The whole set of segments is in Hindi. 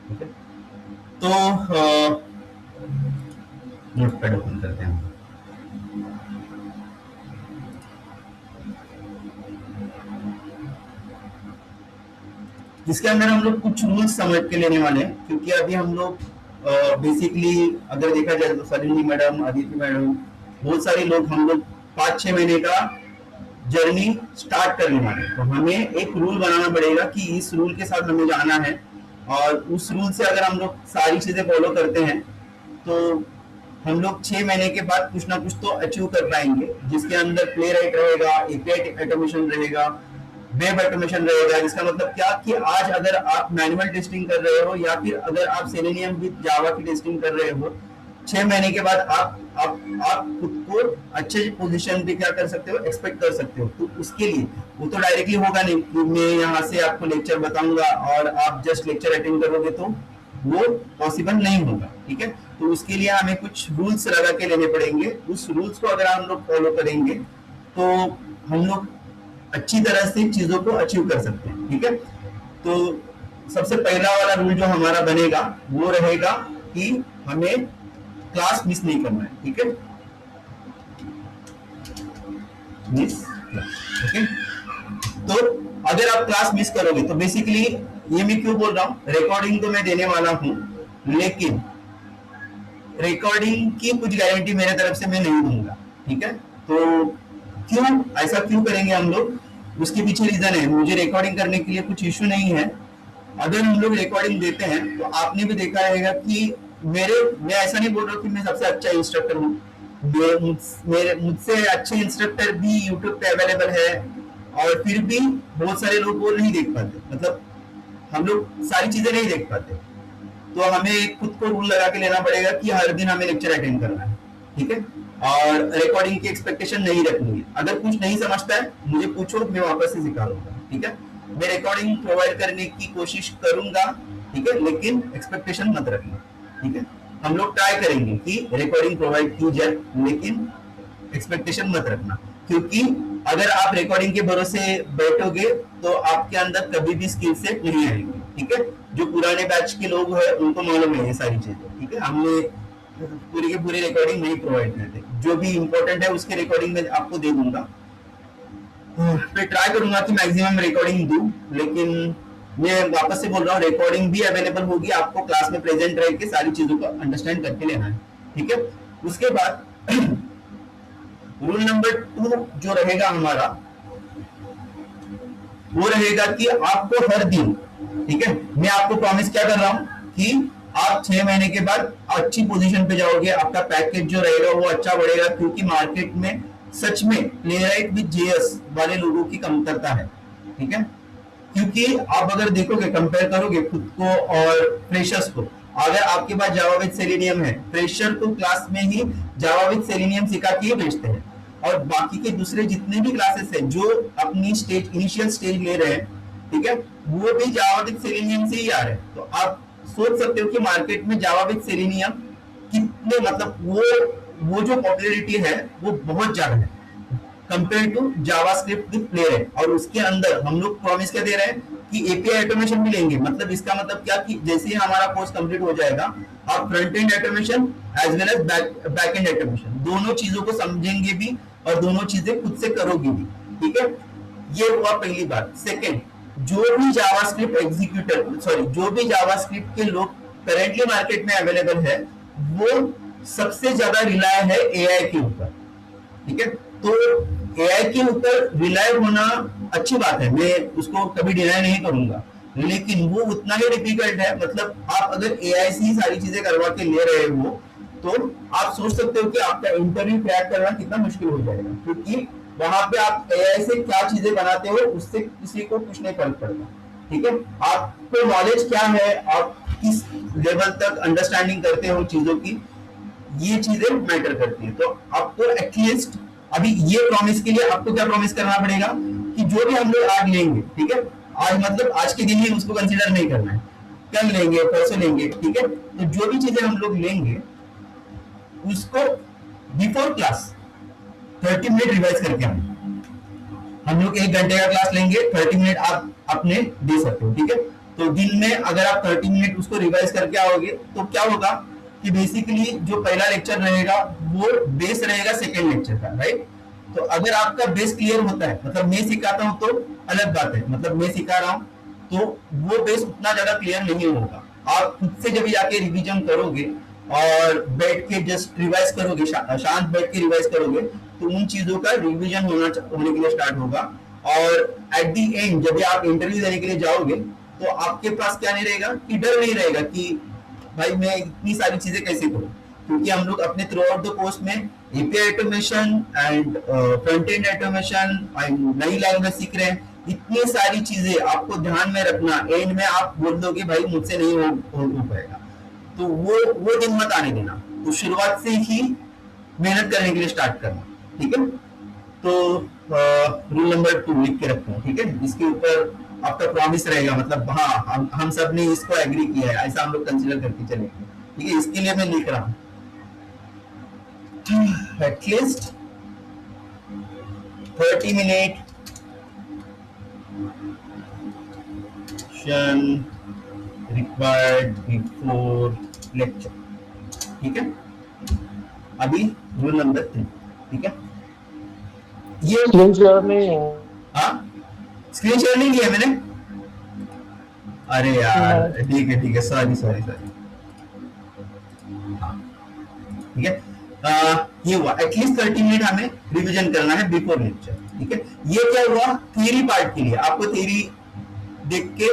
ठीक है, तो नोटपैड ओपन करते हैं। जिसके अंदर हम लोग कुछ रूल्स समझ के लेने वाले हैं, क्योंकि अभी हम लोग बेसिकली अगर देखा जाए तो सलिनी मैडम, अदिति मैडम, बहुत सारे लोग, हम लोग 5-6 महीने का जर्नी स्टार्ट करने वाले हैं। तो हमें एक रूल बनाना पड़ेगा कि इस रूल के साथ हमें जाना है, और उस रूल से अगर हम लोग सारी चीजें फॉलो करते हैं तो हम लोग 6 महीने के बाद कुछ ना कुछ तो अचीव कर पाएंगे, जिसके अंदर प्ले राइट रहेगा, एपीआई ऑटोमेशन रहेगा, वेब ऑटोमेशन रहेगा। जिसका मतलब क्या कि आज अगर आप मैनुअल टेस्टिंग कर रहे हो या फिर अगर आप सेलेनियम विद जावा की टेस्टिंग कर रहे हो, 6 महीने के बाद आप खुद को अच्छे पोजीशन पे क्या कर सकते हो, एक्सपेक्ट कर सकते हो। तो उसके लिए वो तो डायरेक्टली होगा नहीं कि मैं यहाँ से आपको लेक्चर बताऊंगा और आप जस्ट लेक्चर अटेंड करोगे, तो वो पॉसिबल नहीं होगा। ठीक है, तो उसके लिए हमें कुछ रूल्स लगा के लेने पड़ेंगे। उस रूल्स को अगर हम लोग फॉलो करेंगे तो हम लोग अच्छी तरह से चीजों को अचीव कर सकते हैं। ठीक है, तो सबसे पहला वाला रूल जो हमारा बनेगा वो रहेगा कि हमें क्लास मिस नहीं करना है। ठीक है, मिस क्लास। ओके, तो अगर आप क्लास मिस करोगे तो बेसिकली ये मैं क्यों बोल रहा हूँ, रिकॉर्डिंग तो मैं देने वाला हूँ, लेकिन रिकॉर्डिंग की कुछ गारंटी मेरे तरफ से मैं नहीं दूंगा। ठीक है, तो क्यों ऐसा क्यों करेंगे हम लोग, उसके पीछे रीजन है। मुझे रिकॉर्डिंग करने के लिए कुछ इश्यू नहीं है। अगर हम लोग रिकॉर्डिंग देते हैं तो आपने भी देखा रहेगा कि मैं ऐसा नहीं बोल रहा कि मैं सबसे अच्छा इंस्ट्रक्टर हूँ, मुझसे अच्छे इंस्ट्रक्टर भी यूट्यूब पे अवेलेबल है, और फिर भी बहुत सारे लोग वो नहीं देख पाते, मतलब हम लोग सारी चीजें नहीं देख पाते। तो हमें खुद को रूल लगा के लेना पड़ेगा कि हर दिन हमें लेक्चर अटेंड करना है। ठीक है, और रिकॉर्डिंग की एक्सपेक्टेशन नहीं रखनी है। अगर कुछ नहीं समझता है मुझे पूछो, मैं वापस से सिखा दूंगा। ठीक है, मैं रिकॉर्डिंग प्रोवाइड करने की कोशिश करूंगा। ठीक है, लेकिन एक्सपेक्टेशन मत रखना। ठीक है, हम लोग ट्राई करेंगे कि रिकॉर्डिंग प्रोवाइड की जाए, लेकिन एक्सपेक्टेशन मत रखना, क्योंकि अगर आप रिकॉर्डिंग के भरोसे बैठोगे तो आपके अंदर कभी भी स्किल सेट नहीं आएंगे। ठीक है, जो पुराने बैच के लोग हैं उनको मालूम है ये सारी चीजें। ठीक है, हमने पूरी की पूरी रिकॉर्डिंग नहीं प्रोवाइड करते, जो भी इंपॉर्टेंट है उसके रिकॉर्डिंग में आपको दे दूंगा। मैं ट्राई करूंगा कि मैक्सिमम रिकॉर्डिंग दूं, लेकिन मैं वापस से बोल रहा हूँ रिकॉर्डिंग भी अवेलेबल होगी, आपको क्लास में प्रेजेंट रह के सारी चीजों को अंडरस्टैंड करके लेना है। ठीक है, उसके बाद रूल नंबर 2 जो रहेगा हमारा, वो रहेगा कि आपको हर दिन, ठीक है, मैं आपको प्रॉमिस क्या कर रहा हूं कि आप 6 महीने के बाद अच्छी पोजीशन पे जाओगे, आपका पैकेज जो रहेगा वो अच्छा बढ़ेगा, क्योंकि मार्केट में सच में प्लेराइट विद जेएस वाले लोगों की कमतरता है। ठीक है, क्योंकि आप अगर देखोगे, कंपेयर करोगे खुद को और फ्रेशर्स को, अगर आपके पास जावा विद सेलेनियम है, फ्रेशर तो क्लास में ही जावा विद सेलेनियम सिखा के ही भेजते हैं, और बाकी के दूसरे जितने भी क्लासेस हैं जो अपनी स्टेज इनिशियल स्टेज ले रहे हैं, ठीक है, वो भी जावा विद सेलेनियम से ही आ रहे हैं। तो आप सोच सकते हो कि मार्केट में जावा विद सेलेनियम कितने, मतलब वो जो पॉपुलैरिटी है वो बहुत ज्यादा है compare to JavaScript with Playwright. और उसके अंदर हम लोग प्रॉमिस क्या दे रहे हैं कि एपीआई ऑटोमेशन भी लेंगे। मतलब इसका मतलब क्या कि जैसे ही हमारा कोर्स कंप्लीट हो जाएगा, आप front end automation as well as back end automation दोनों चीजों को समझेंगे भी और दोनों चीजें खुद से करोगे भी। ठीक है, ये हुआ पहली बात। सेकेंड, जो भी जावास्क्रिप्ट एग्जीक्यूटर, सॉरी, जो भी जावास्क्रिप्ट के लोग करेंटली मार्केट में अवेलेबल है, वो सबसे ज्यादा रिलाय है एआई के ऊपर। ठीक है, तो एआई के ऊपर रिलाय होना अच्छी बात है, मैं उसको कभी डिनाई नहीं करूंगा, लेकिन वो उतना ही डिफिकल्ट है। मतलब आप अगर एआई से ही सारी चीजें करवा के ले रहे हो तो आप सोच सकते हो कि आपका इंटरव्यू क्रैक करना कितना मुश्किल हो जाएगा, क्योंकि वहां पे आप एआई से क्या चीजें बनाते हो उससे किसी को कुछ नहीं फर्क पड़ता। ठीक है, आपको नॉलेज क्या है, आप किस लेवल तक अंडरस्टैंडिंग करते हो चीजों की, ये चीजें मैटर करती है। तो आपको एटलीस्ट अभी ये प्रॉमिस के लिए आपको क्या प्रॉमिस करना पड़ेगा कि जो भी हम लोग आज लेंगे, ठीक है, आज मतलब आज के दिन ही उसको कंसीडर नहीं करना है, कल लेंगे, परसों लेंगे। ठीक है, तो जो भी चीजें हम लोग लेंगे उसको बिफोर क्लास 30 मिनट रिवाइज करके हम लोग 1 घंटे का क्लास लेंगे, 30 मिनट आप अपने दे सकते हो। ठीक है, तो दिन में अगर आप 30 मिनट उसको रिवाइज करके आओगे तो क्या होगा कि बेसिकली जो पहला लेक्चर रहेगा वो बेस रहेगा सेकेंड लेक्चर का, राइट। तो अगर आपका बेस क्लियर होता है, मतलब मैं सिखाता हूं तो अलग बात है, मतलब मैं सिखा रहा हूं तो वो बेस उतना ज्यादा क्लियर नहीं होगा। आप खुद से जब जाके रिवीजन करोगे और बैठ के जस्ट रिवाइज करोगे, शांत बैठ के रिवाइज करोगे, तो उन चीजों का रिवीजन होने के लिए स्टार्ट होगा। और एट द एंड जब आप इंटरव्यू देने के लिए जाओगे तो आपके पास क्या नहीं रहेगा कि डर नहीं रहेगा कि भाई मैं इतनी सारी चीजें कैसे करूं, क्योंकि हम लोग अपने थ्रू आउट द कोर्स में API automation and front end automation नई लैंग्वेज सीख रहे हैं। इतनी सारी चीजें आपको ध्यान में रखना, एंड में आप बोल दोगे भाई मुझसे नहीं हो पाएगा, तो वो दिन मत आने देना। तो शुरुआत से ही मेहनत करने के लिए स्टार्ट करना, ठीक है। तो रूल नंबर 2 लिख के रखना, ठीक है। इसके ऊपर आपका प्रॉमिस रहेगा, मतलब हाँ हम सब ने इसको एग्री किया है, ऐसा हम लोग कंसीडर करके चलेंगे, ठीक है। इसके लिए मैं लिख रहा हूं at least 30 minute required before lecture, ठीक है। अभी रूल नंबर 3, ठीक है। ये स्क्रीन शेयर नहीं है। हाँ, स्क्रीन शेयर नहीं किया मैंने, अरे यार ठीक है सॉरी, ठीक है। ये हुआ एटलीस्ट 30 मिनट हमें रिवीजन करना है बिफोर लेक्चर, ठीक है। ये क्या हुआ थ्योरी पार्ट के लिए, आपको थ्योरी देख के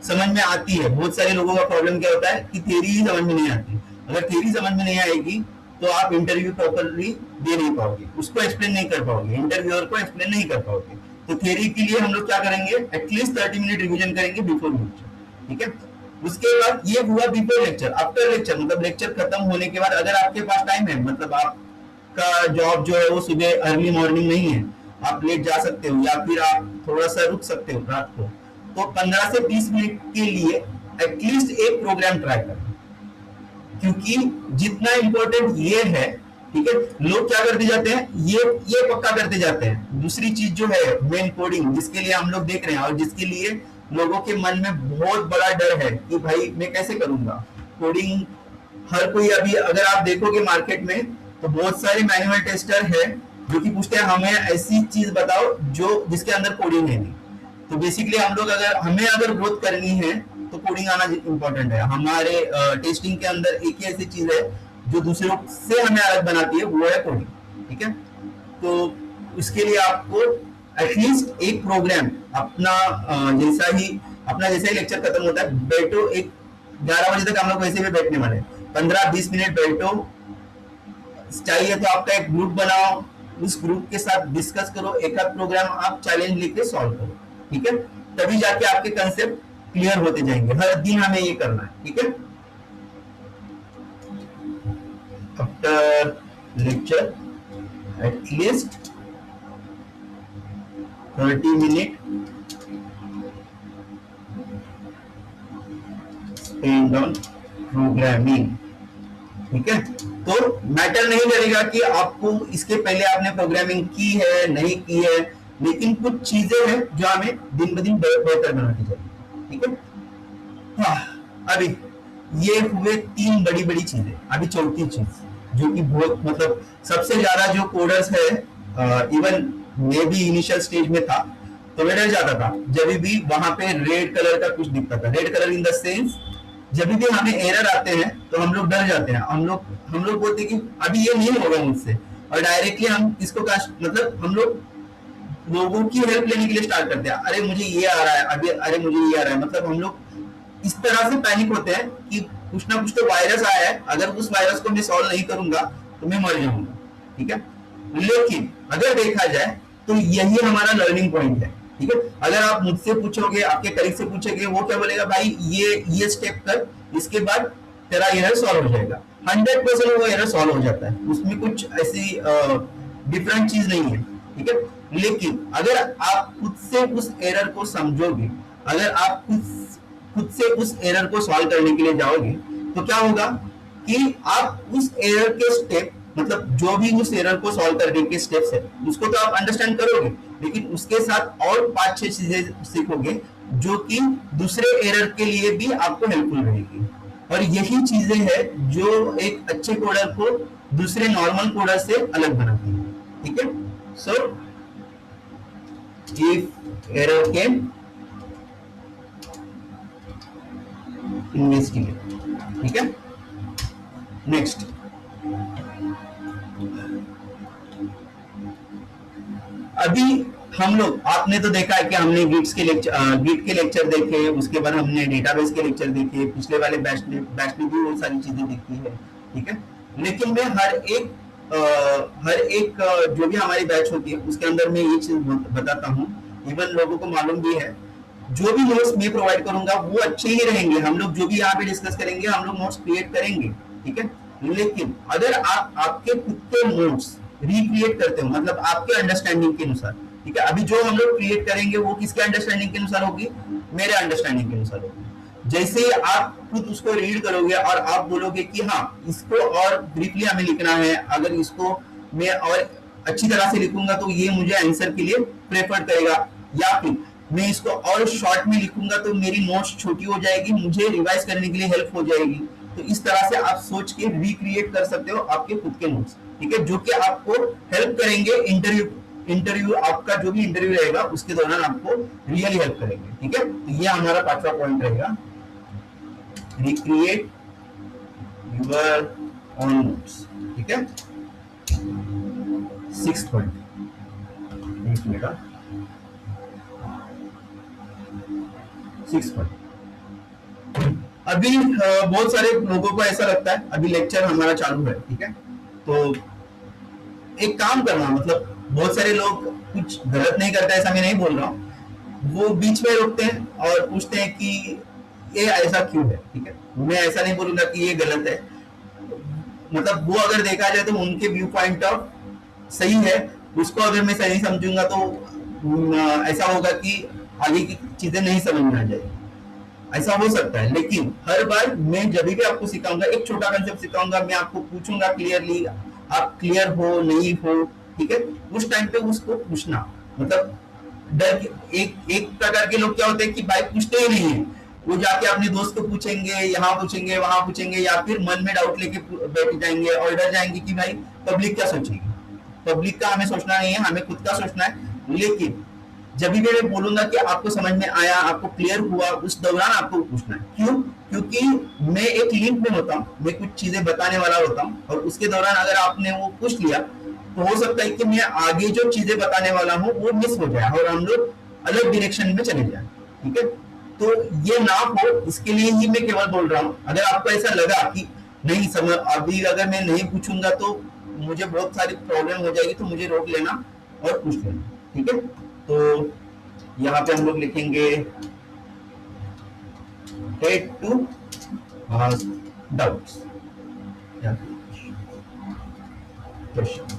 समझ में आती है। बहुत सारे लोगों का प्रॉब्लम क्या होता है कि थ्योरी ही समझ में नहीं आती। अगर थ्योरी समझ में नहीं आएगी तो आप इंटरव्यू प्रॉपरली दे नहीं पाओगे, उसको एक्सप्लेन नहीं कर पाओगे, इंटरव्यूअर को एक्सप्लेन नहीं कर पाओगे। तो थ्योरी के लिए हम लोग क्या करेंगे, एटलीस्ट 30 मिनट रिवीजन करेंगे बिफोर लेक्चर, ठीक है। उसके बाद ये हुआ बिफोर लेक्चर। आफ्टर लेक्चर मतलब लेक्चर खत्म होने के बाद अगर आपके पास टाइम है, मतलब आपका जॉब जो है वो सुबह अर्ली मॉर्निंग नहीं है, आप लेट जा सकते हो या फिर आप थोड़ा सा रुक सकते हो रात को, तो 15 से 20 मिनट के लिए एटलीस्ट एक प्रोग्राम ट्राई करना, क्योंकि जितना इंपॉर्टेंट ये है, ठीक है। लोग क्या करते जाते हैं, ये पक्का करते जाते हैं। दूसरी चीज जो है मेन कोडिंग, जिसके लिए हम लोग देख रहे हैं और जिसके लिए लोगों के मन में बहुत बड़ा डर है कि भाई मैं कैसे करूंगा कोडिंग। हर कोई अभी अगर आप देखोगे मार्केट में तो बहुत सारे मैनुअल टेस्टर है जो कि पूछते हैं हमें ऐसी चीज बताओ जो जिसके अंदर कोडिंग है नहीं। तो बेसिकली हम लोग हमें अगर ग्रोथ करनी है तो कोडिंग आना इंपॉर्टेंट है। हमारे टेस्टिंग के अंदर एक ही ऐसी चीज है जो दूसरों से हमें अलग बनाती है, वो है कोडिंग, ठीक है। तो इसके लिए आपको एटलीस्ट एक प्रोग्राम अपना जैसा ही लेक्चर खत्म होता है बैठो, एक 11 बजे तक हम लोग वैसे भी बैठने वाले, 15-20 मिनट बैठो। चाहिए तो आपका एक ग्रुप बनाओ, उस ग्रुप के साथ डिस्कस करो, एक आध प्रोग्राम आप चैलेंज लेके सॉल्व करो, ठीक है। तभी जाके आपके कंसेप्ट क्लियर होते जाएंगे। हर दिन हमें ये करना है, ठीक है। After lecture at least 30 minute spend on programming, ठीक है। तो मैटर नहीं करेगा कि आपको इसके पहले आपने प्रोग्रामिंग की है नहीं की है, लेकिन कुछ चीजें हैं जो हमें दिन ब दिन बेहतर बनानी चाहिए, ठीक है। हाँ, अभी ये हुए 3 बड़ी बड़ी चीजें। अभी चौथी चीज जो कि बहुत मतलब सबसे ज्यादा जो कोडर्स है, इवन मैं भी इनिशियल स्टेज में था तो मैं डर जाता था जब भी वहां पे रेड कलर का कुछ दिखता था। Red colour in the sense जब भी हमें एरर आते हैं तो हम लोग डर जाते हैं, हम लोग बोलते हैं कि अभी ये नहीं होगा मुझसे, और डायरेक्टली हम इसको मतलब हम लोग लोगों की हेल्प लेने के लिए स्टार्ट करते हैं। अरे मुझे ये आ रहा है, अभी अरे मुझे ये आ रहा है, मतलब हम लोग इस तरह से पैनिक होते हैं कि कुछ ना कुछ तो वायरस आया है, अगर उस वायरस को मैं सॉल्व नहीं करूंगा तो मैं मर जाऊंगा, ठीक है। लेकिन अगर देखा जाए तो यही हमारा लर्निंग पॉइंट है, ठीक है। अगर आप मुझसे पूछोगे, आपके कलीग से पूछोगे, वो क्या बोलेगा, भाई ये स्टेप कर, इसके बाद तेरा एरर सॉल्व हो जाएगा। 100% वो एरर सॉल्व हो जाता है, उसमें कुछ ऐसी डिफरेंट चीज नहीं है, ठीक है। लेकिन अगर आप खुद से उस एरर को समझोगे, अगर आप खुद से उस एरर को सॉल्व करने के लिए जाओगे तो क्या होगा कि आप उस एरर के स्टेप, मतलब जो भी उस एरर को सॉल्व करने के स्टेप्स है उसको तो आप अंडरस्टैंड करोगे, लेकिन उसके साथ और 5-6 चीजें सीखोगे जो कि दूसरे एरर के लिए भी आपको हेल्पफुल रहेगी। और यही चीजें हैं जो एक अच्छे कोडर को दूसरे नॉर्मल कोडर से अलग बनाती है। ठीक है, so if error came investigate. ठीक है, नेक्स्ट अभी हम लोग, आपने तो देखा है कि हमने गिट के लेक्चर देखे, उसके बाद हमने डेटाबेस के लेक्चर देखे, पिछले वाले बैच में भी वो सारी चीजें देखी है। ठीक है, लेकिन मैं हर एक जो भी हमारी बैच होती है उसके अंदर मैं ये चीज बताता हूँ, इवन लोगों को मालूम भी है, जो भी नोट्स मैं प्रोवाइड करूंगा वो अच्छे ही रहेंगे। हम लोग जो भी यहाँ पे डिस्कस करेंगे, हम लोग नोट्स क्रिएट करेंगे। ठीक है, लेकिन अगर आप आपके खुद के नोट्स रिक्रिएट करते हो, मतलब आपके अंडरस्टैंडिंग के अनुसार, ठीक है, अभी जो हम लोग क्रिएट करेंगे वो किसके अंडरस्टैंडिंग के अनुसार होगी? मेरे अंडरस्टैंडिंग के अनुसार होगी। जैसे ही आप खुद उसको रीड करोगे और आप बोलोगे कि हाँ इसको और ब्रीफली हमें लिखना है, अगर इसको मैं और अच्छी तरह से लिखूंगा तो ये मुझे आंसर के लिए प्रेफर करेगा, या फिर मैं इसको और शॉर्ट में लिखूंगा तो मेरी नोट्स छोटी हो जाएगी, मुझे रिवाइज करने के लिए हेल्प हो जाएगी। तो इस तरह से आप सोच के रिक्रिएट कर सकते हो आपके खुद के नोट्स। ठीक है, जो कि आपको हेल्प करेंगे इंटरव्यू आपका जो भी इंटरव्यू रहेगा उसके दौरान आपको रियली हेल्प करेंगे। ठीक है, तो ये हमारा 5वां पॉइंट रहेगा, रिक्रिएट योर ओन नोट्स। ठीक है, 6th पॉइंट, एक मिनट, 6th पॉइंट। अभी बहुत सारे लोगों को ऐसा लगता है अभी लेक्चर हमारा चालू है, ठीक है, तो एक काम करना, मतलब बहुत सारे लोग कुछ गलत नहीं करते ऐसा मैं नहीं बोल रहा हूँ, वो बीच में रोकते हैं और पूछते हैं कि ये ऐसा क्यों है। ठीक है, मैं ऐसा नहीं बोलूंगा कि ये गलत है, मतलब वो अगर देखा जाए तो उनके व्यू पॉइंट ऑफ सही है, उसको अगर मैं सही समझूंगा तो ऐसा होगा कि आगे की चीजें नहीं समझ में आ जाएगी, ऐसा हो सकता है। लेकिन हर बार मैं जब भी आपको सिखाऊंगा, एक छोटा कंसेप्ट सिखाऊंगा, मैं आपको पूछूंगा क्लियरली, आप क्लियर हो नहीं हो, ठीक है, उस टाइम पे उसको पूछना। मतलब डर एक प्रकार के लोग क्या होते हैं कि भाई पूछते ही नहीं है, वो जाके अपने दोस्त को पूछेंगे, यहाँ पूछेंगे वहां पूछेंगे, या फिर मन में डाउट लेके बैठ जाएंगे और डर जाएंगे कि भाई पब्लिक क्या सोचेगी। पब्लिक का हमें सोचना नहीं है, हमें खुद का सोचना है। लेकिन जब भी मैं बोलूंगा कि आपको समझ में आया, आपको क्लियर हुआ, उस दौरान आपको पूछना है। क्यों? क्योंकि मैं एक लिंक में होता हूँ, मैं कुछ चीजें बताने वाला होता हूँ, और उसके दौरान अगर आपने वो पूछ लिया तो हो सकता है कि मैं आगे जो चीजें बताने वाला हूँ वो मिस हो जाए और हम लोग अलग डायरेक्शन में चले जाए। ठीक है, तो ये ना हो, इसके लिए ही मैं केवल बोल रहा हूँ। अगर आपको ऐसा लगा कि नहीं समझ, अभी अगर मैं नहीं पूछूंगा तो मुझे बहुत सारी प्रॉब्लम हो जाएगी, तो मुझे रोक लेना और पूछ लेना। ठीक है, तो यहाँ पे हम लोग लिखेंगे हेड टू डाउट्स,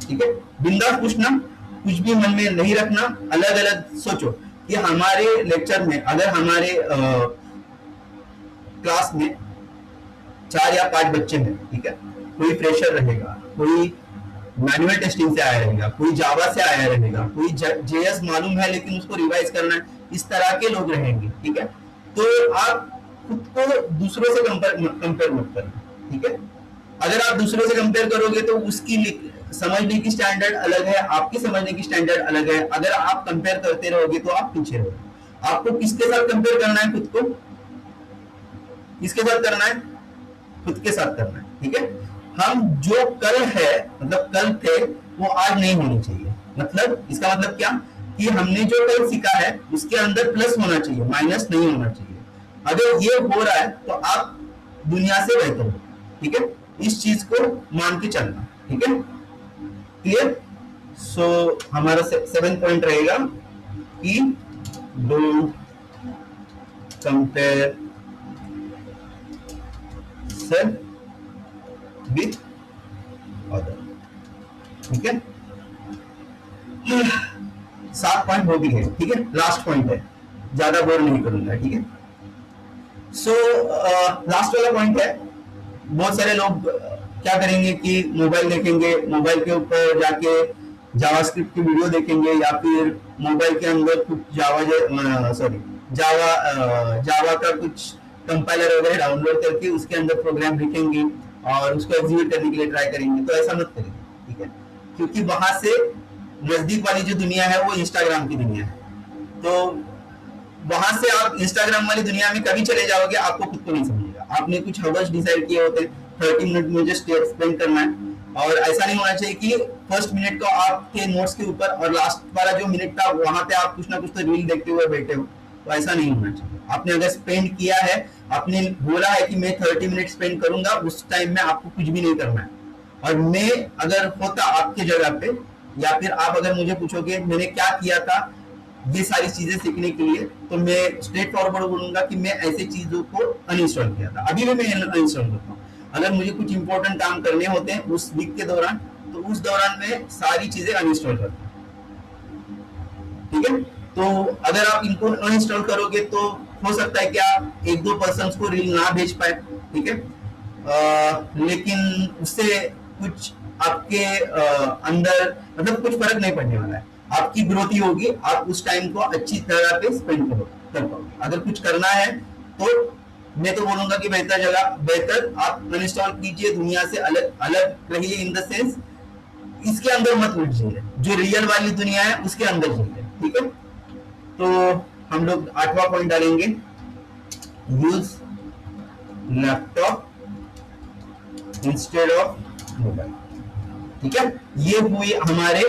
ठीक है, बिंदास पूछना, कुछ भी मन में नहीं रखना, अलग अलग सोचो कि हमारे लेक्चर में, अगर हमारे क्लास में 4 या 5 बच्चे हैं, ठीक है, कोई फ्रेशर रहेगा, कोई मैनुअल टेस्टिंग से आया रहेगा, कोई जावा से आया रहेगा, कोई जेएस मालूम है लेकिन उसको रिवाइज करना है, इस तरह के लोग रहेंगे। ठीक है, तो आप खुद को दूसरों से कंपेयर मत करना। ठीक है, अगर आप दूसरों से कंपेयर करोगे तो उसकी समझने की स्टैंडर्ड अलग है, आपकी समझने की स्टैंडर्ड अलग है। अगर आप कंपेयर करते रहोगे तो आप पीछे रहोगे। आपको किसके साथ कंपेयर करना है? खुद को किसके साथ करना है? खुद के साथ करना है। ठीक है, हम जो कल है, मतलब कल थे, वो आज नहीं होनी चाहिए। मतलब इसका मतलब क्या कि हमने जो कल सीखा है उसके अंदर प्लस होना चाहिए, माइनस नहीं होना चाहिए। अगर ये हो रहा है तो आप दुनिया से बेहतर हो। ठीक है, इस चीज को मान के चलना। ठीक है, क्लियर? सो हमारा 7th पॉइंट रहेगा कि don't compare self with other. ठीक है, 7 पॉइंट हो भी है। ठीक है, लास्ट पॉइंट है, ज्यादा बोर नहीं करूंगा। ठीक है, सो लास्ट वाला पॉइंट है, बहुत सारे लोग क्या करेंगे कि मोबाइल देखेंगे, मोबाइल के ऊपर जाके जावास्क्रिप्ट की वीडियो देखेंगे, या फिर मोबाइल के अंदर कुछ जावा का कुछ कंपाइलर वगैरह डाउनलोड करके उसके अंदर प्रोग्राम लिखेंगे और उसको एग्जीक्यूट करने के लिए ट्राई करेंगे, तो ऐसा मत करिए, ठीक है? क्योंकि वहां से नजदीक वाली जो दुनिया है वो इंस्टाग्राम की दुनिया है, तो वहां से आप इंस्टाग्राम वाली दुनिया में कभी चले जाओगे आपको खुद को नहीं समझेगा। आपने कुछ हवर्स डिसाइड किए होते हैं, 30 मिनट मुझे स्पेंड करना है, और ऐसा नहीं होना चाहिए कि फर्स्ट मिनट को आपके नोट्स के ऊपर और लास्ट वाला जो मिनट था वहां पे आप कुछ ना कुछ तो रील देखते हुए बैठे हो, तो ऐसा नहीं होना चाहिए। आपने अगर स्पेंड किया है, आपने बोला है कि मैं 30 मिनट स्पेंड करूंगा, उस टाइम में आपको कुछ भी नहीं करना है। और मैं अगर होता आपके जगह पे, या फिर आप अगर मुझे पूछोगे मैंने क्या किया था ये सारी चीजें सीखने के लिए, तो मैं स्ट्रेट फॉरवर्ड बोलूंगा कि मैं ऐसे चीजों को अनइंस्टॉल किया था, अभी भी मैं अनइंस्टॉल करता हूँ। अगर मुझे कुछ इंपॉर्टेंट काम करने होते हैं उस वीक के दौरान, तो उस दौरान मैं सारी चीजें अनइंस्टॉल करता हूँ, ठीक है? तो अगर आप इनको अनइंस्टॉल करोगे तो हो सकता है कि आप एक दो पर्सन को रील ना भेज पाए, ठीक है? लेकिन उससे कुछ आपके अंदर मतलब कुछ फर्क नहीं पड़ने वाला है, आपकी ग्रोथ ही होगी, आप उस टाइम को अच्छी तरह पे स्पेंड कर पाओगे। अगर कुछ करना है तो मैं तो बोलूंगा कि बेहतर आप अनइंस्टॉल कीजिए, दुनिया से अलग अलग रहिए, इन द सेंस इसके अंदर मत उलझिए, जो रियल वाली दुनिया है उसके अंदर जाइए, ठीक है? तो हम लोग 8वां पॉइंट डालेंगे, use laptop instead of mobile, ठीक है? ये हुई हमारे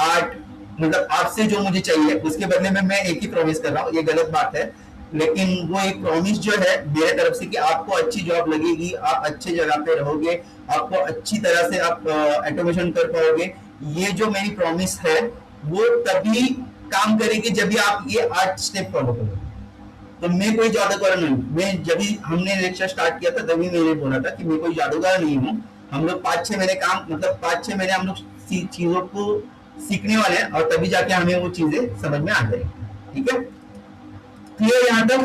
8, मतलब आपसे जो मुझे चाहिए उसके बदले में मैं एक ही प्रॉमिस कर रहा हूँ, ये गलत बात है, लेकिन वो एक प्रॉमिस जो है मेरे तरफ से कि आपको अच्छी जॉब लगेगी, आप अच्छे जगह पे रहोगे, आपको अच्छी तरह से आप ऑटोमेशन कर पाओगे। ये जो मेरी प्रॉमिस है वो तभी काम करेगी जब भी आप ये 8 स्टेप फॉलो करोगे। तो मैं कोई जादूगर नहीं, मैं जब भी हमने लेक्चर स्टार्ट किया था तभी मैंने बोला था कि मैं कोई जादूगर नहीं हूँ। हम लोग 5-6 महीने काम, मतलब 5-6 महीने हम लोग चीजों को सीखने वाले हैं और तभी जाके हमें वो चीजें समझ में आ जाएगी, ठीक है? क्लियर यहां तक?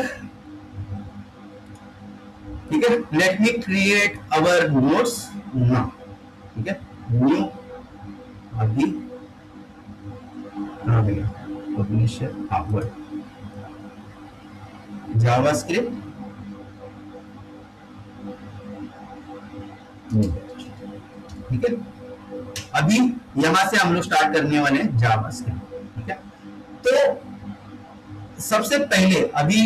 ठीक है, let me create our notes now, ठीक है? न्यू अभी आ गया पब्लिशर आवर जावास्क्रिप्ट, ठीक है? अभी यहां से हम लोग स्टार्ट करने वाले हैं जावास्क्रिप्ट, ठीक है? तो सबसे पहले अभी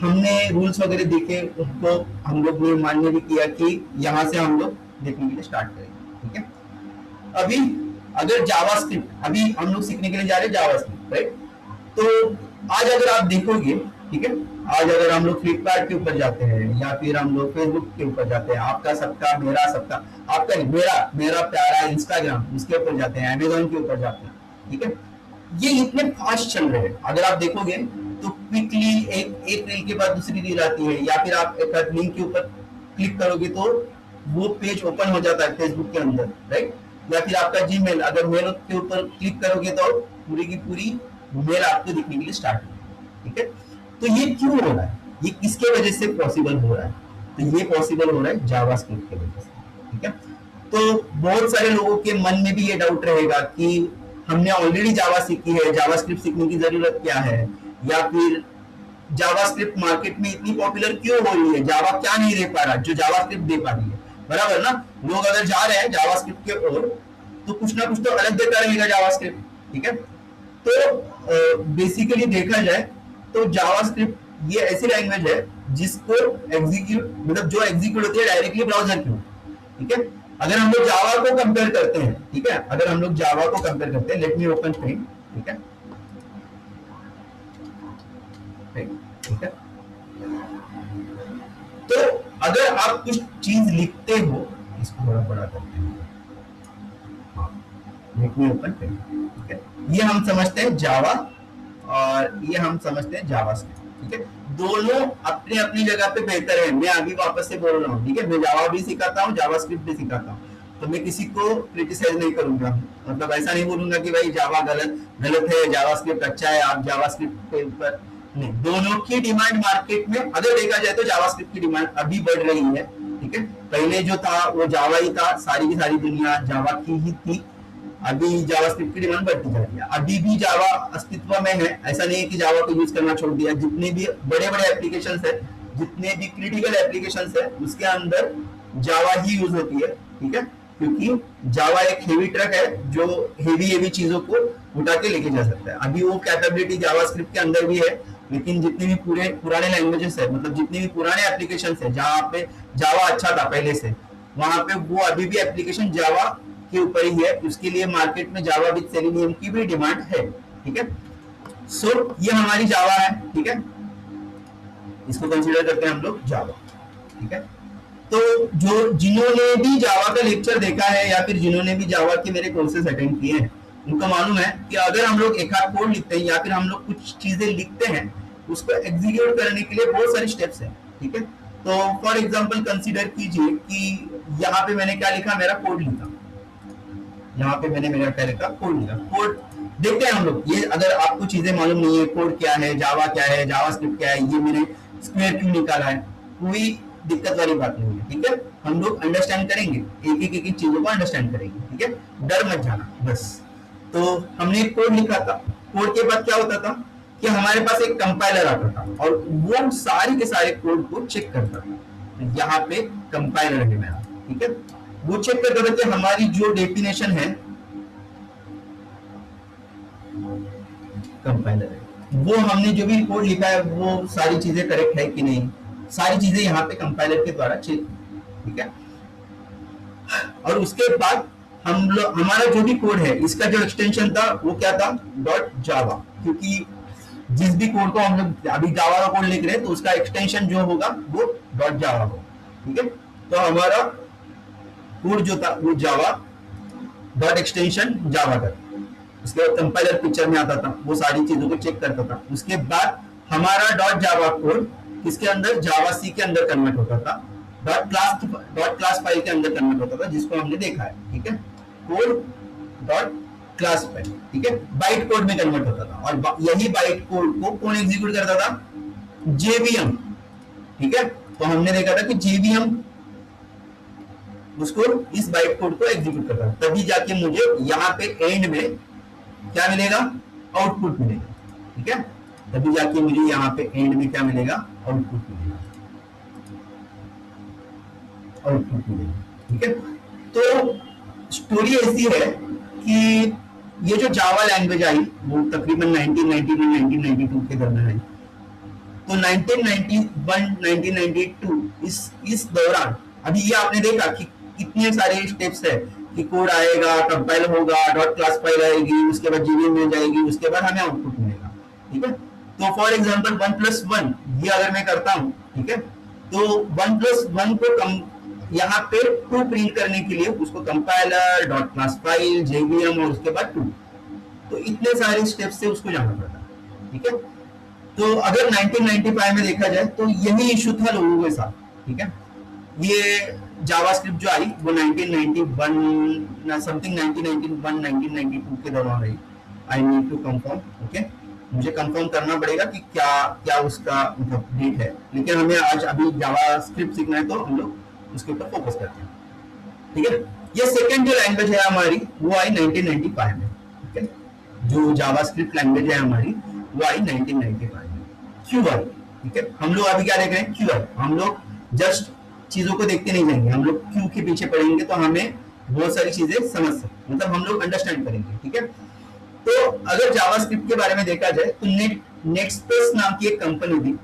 हमने रूल्स वगैरह देखे, उसको हम लोग ने मान्य भी किया कि यहां से हम लोग देखने के लिए स्टार्ट करेंगे, ठीक है? अभी अगर जावास्क्रिप्ट, अभी हम लोग सीखने के लिए जा रहे हैं जावास्क्रिप्ट, राइट? तो आज अगर आप देखोगे, ठीक है, आज अगर हम लोग फ्लिपकार्ट के ऊपर जाते हैं या फिर हम लोग फेसबुक के ऊपर जाते हैं, आपका सबका मेरा सबका, आपका मेरा प्यारा इंस्टाग्राम, उसके ऊपर जाते हैं, अमेजोन के ऊपर जाते हैं, ठीक है? ये इतने फास्ट चल रहे हैं, अगर आप देखोगे तो क्विकली एक रील के बाद दूसरी रील आती है, या फिर आप एक लिंक के ऊपर क्लिक करोगे तो वो पेज ओपन हो जाता है फेसबुक के अंदर, राइट? या फिर आपका जीमेल, अगर मेल के ऊपर क्लिक करोगे तो पूरी की पूरी मेल आपको दिखने के लिए स्टार्ट होगी, ठीक है? तो ये क्यों हो रहा है, ये किसके वजह से पॉसिबल हो रहा है? तो ये पॉसिबल हो रहा है जावास्क्रिप्ट की वजह से, ठीक है? तो बहुत सारे लोगों के मन में भी ये डाउट रहेगा कि हमने ऑलरेडी जावा सीखी है, जावास्क्रिप्ट सीखने की जरूरत क्या है, या फिर जावास्क्रिप्ट मार्केट में इतनी पॉपुलर क्यों हो रही है, जावा क्या नहीं दे पा रहा जो जावास्क्रिप्ट दे पा रही है, बराबर ना? लोग अगर जा रहे हैं जावास्क्रिप्ट के ओर तो कुछ ना कुछ तो अलग देता रहेगा जावास्क्रिप्ट, ठीक है? तो बेसिकली देखा जाए तो जावास्क्रिप्ट ये ऐसी लैंग्वेज है जिसको एग्जीक्यूट, मतलब जो एग्जीक्यूट होती है डायरेक्टली ब्राउजर के, ठीक है? अगर हम लोग जावा को कंपेयर करते हैं, ठीक है, अगर हम लोग जावा को कंपेयर करते हैं, लेट मी ओपन स्क्रीन, ठीक है, ठीक है? तो अगर आप कुछ चीज लिखते हो, इसको थोड़ा बड़ा करते हैं, लेट मी ओपन स्क्रीन, ठीक है? ये हम समझते हैं जावा और ये हम समझते हैं जावास्क्रिप्ट, ठीक है? दोनों अपने अपनी जगह पे बेहतर है, मैं अभी वापस से बोल रहा हूँ, ठीक है? मैं जावा भी सिखाता हूँ, जावास्क्रिप्ट भी सिखाता हूँ, तो मैं किसी को क्रिटिसाइज नहीं करूंगा, मतलब ऐसा नहीं बोलूंगा कि भाई जावा गलत है, जावास्क्रिप्ट अच्छा है, आप जावास्क्रिप्ट के ऊपर नहीं। दोनों की डिमांड मार्केट में अगर देखा जाए तो जावास्क्रिप्ट की डिमांड अभी बढ़ रही है, ठीक है? पहले जो था वो जावा ही था, सारी की सारी दुनिया जावा की ही थी, अभी जावास्क्रिप्ट की डिमांड बढ़ती जा रही है। अभी भी जावा अस्तित्व में है, ऐसा नहीं है कि जावा को यूज करना छोड़ दिया। जितने भी बड़े बड़े एप्लीकेशंस है, जितने भी क्रिटिकल एप्लीकेशंस है, उसके अंदर जावा ही यूज होती है, ठीक है, क्योंकि जावा एक हेवी ट्रक है जो हेवी चीजों को उठा के लेके जा सकता है। अभी वो कैपेबिलिटी जावास्क्रिप्ट के अंदर भी है, लेकिन जितने भी पुराने लैंग्वेजेस है, मतलब जितने भी पुराने एप्लीकेशन है जहाँ पे जावा अच्छा था पहले से, वहां पे वो अभी भी एप्लीकेशन जावा के ऊपर ही है। उसके लिए मार्केट में जावा विद सेलेनियम की भी डिमांड है, ठीक है। सो ये हमारी जावा है, ठीक है, इसको कंसीडर करते हैं हम लोग जावा, ठीक है। तो जो जिन्होंने भी जावा का लेक्चर देखा है या फिर जिन्होंने भी जावा के मेरे कोर्सेज अटेंड किए हैं, उनको मालूम है कि अगर हम लोग एक आध कोड लिखते हैं या फिर हम लोग कुछ चीजें लिखते हैं, उसको एग्जीक्यूट करने के लिए बहुत सारे स्टेप्स हैं, ठीक है। तो फॉर एग्जांपल कंसीडर कीजिए कि यहाँ पे मैंने क्या लिखा, मेरा कोड लिखा, यहाँ पे मैंने मेरा क्या लिखा, कोड लिखा। कोड देखते हैं हम लोग, ये अगर आपको चीजें मालूम नहीं है, कोड क्या है, जावा क्या है, जावास्क्रिप्ट क्या है, ये मैंने स्क्वायर क्यों निकाला है, कोई दिक्कत वाली बात नहीं है, ठीक है। हम लोग अंडरस्टैंड करेंगे, एक चीजों को अंडरस्टैंड करेंगे, ठीक है, डर मत जाना बस। तो हमने एक कोड लिखा था, कोड के बाद क्या होता था कि हमारे पास एक कंपाइलर आता था और वो सारे के सारे कोड को चेक करता था। यहाँ पे कंपाइलर है मेरा, ठीक है, वो चेक करता था कि हमारी जो डेफिनेशन है, कंपाइलर है, वो हमने जो भी कोड लिखा है वो सारी चीजें करेक्ट है कि नहीं, सारी चीजें यहाँ पे कंपाइलर के द्वारा चेक, ठीक है। और उसके बाद हम लोग, हमारा जो भी कोड है, इसका जो एक्सटेंशन था वो क्या था, डॉट जावा, क्योंकि जिस भी कोड को हम लोग अभी जावा का कोड लिख रहे हैं तो उसका एक्सटेंशन जो होगा वो डॉट जावा होगा, ठीक है। तो हमारा कोड जो था वो जावा डॉट एक्सटेंशन जावा था। उसके बाद कंपाइलर पिक्चर में आता था, वो सारी चीजों को चेक करता था। उसके बाद हमारा डॉट जावा कोड किसके अंदर, जावा सी के अंदर कन्वर्ट होता था, डॉट क्लास फाइल के अंदर कन्वर्ट होता था, जिसको हमने देखा है, ठीक है, कोड डॉट क्लास फाइल, ठीक है, बाइट कोड में कन्वर्ट होता था। और यही बाइट कोड को कौन एग्जीक्यूट करता था, जेवीएम, ठीक है। तो हमने देखा था कि जेवीएम उसको, इस बाइट कोड को एग्जीक्यूट करता है, तभी जाके मुझे यहाँ पे एंड में क्या मिलेगा, आउटपुट मिलेगा, ठीक है, तभी जाके मुझे यहाँ पे एंड में क्या मिलेगा, आउटपुट मिलेगा, आउटपुट मिलेगा, ठीक है। तो स्टोरी ऐसी है कि ये जो जावा लैंग्वेज आई वो तकरीबन 1991-1992 के दरमियान आई। तो 1991-1992 इस दौरान अभी ये आपने देखा कि कितने सारे स्टेप्स है कि कोड आएगा, कंपाइल होगा, डॉट क्लास फाइल आएगी, उसके बाद जीवीएम मिल जाएगी, उसके बाद हमें आउटपुट मिलेगा, ठीक है। तो फॉर एग्जांपल 1+1 ये अगर मैं करता हूं, ठीक है, तो 1+1 को यहाँ पे 2 प्रिंट करने के लिए उसको compiler, dot class file, JVM और उसके बाद 2, तो इतने सारे स्टेप्स से उसको जाना पड़ता है, ठीक है। तो अगर 1995 में देखा जाए तो यही इशू था लोगों के साथ, ठीक है। ये जावास्क्रिप्ट जो आई वो 1991 समथिंग 1992 के दौरान आई। I need to confirm, okay, मुझे कंफर्म करना पड़ेगा कि क्या क्या उसका मतलब डेट है, लेकिन हमें आज अभी जावास्क्रिप्ट सीखना है तो हम लोग उसके ऊपर फोकस करते हैं, ठीक है। ये सेकंड जो लैंग्वेज है हमारी वो आई 1995 में, ठीक है। जो जावास्क्रिप्ट लैंग्वेज है हमारी वो आई 1995 में, क्यों आई, ठीक है। हम लोग अभी क्या देख रहे हैं, क्यों आई। हम लोग जस्ट चीजों को देखते नहीं जाएंगे, हम लोग क्यों के पीछे पढ़ेंगे तो हमें बहुत सारी चीजें समझ सकते, मतलब हम लोग अंडरस्टैंड करेंगे, ठीक है। तो अगर जावास्क्रिप्ट के बारे में देखा जाए तो नेक्सप्रेस नाम की एक कंपनी थी,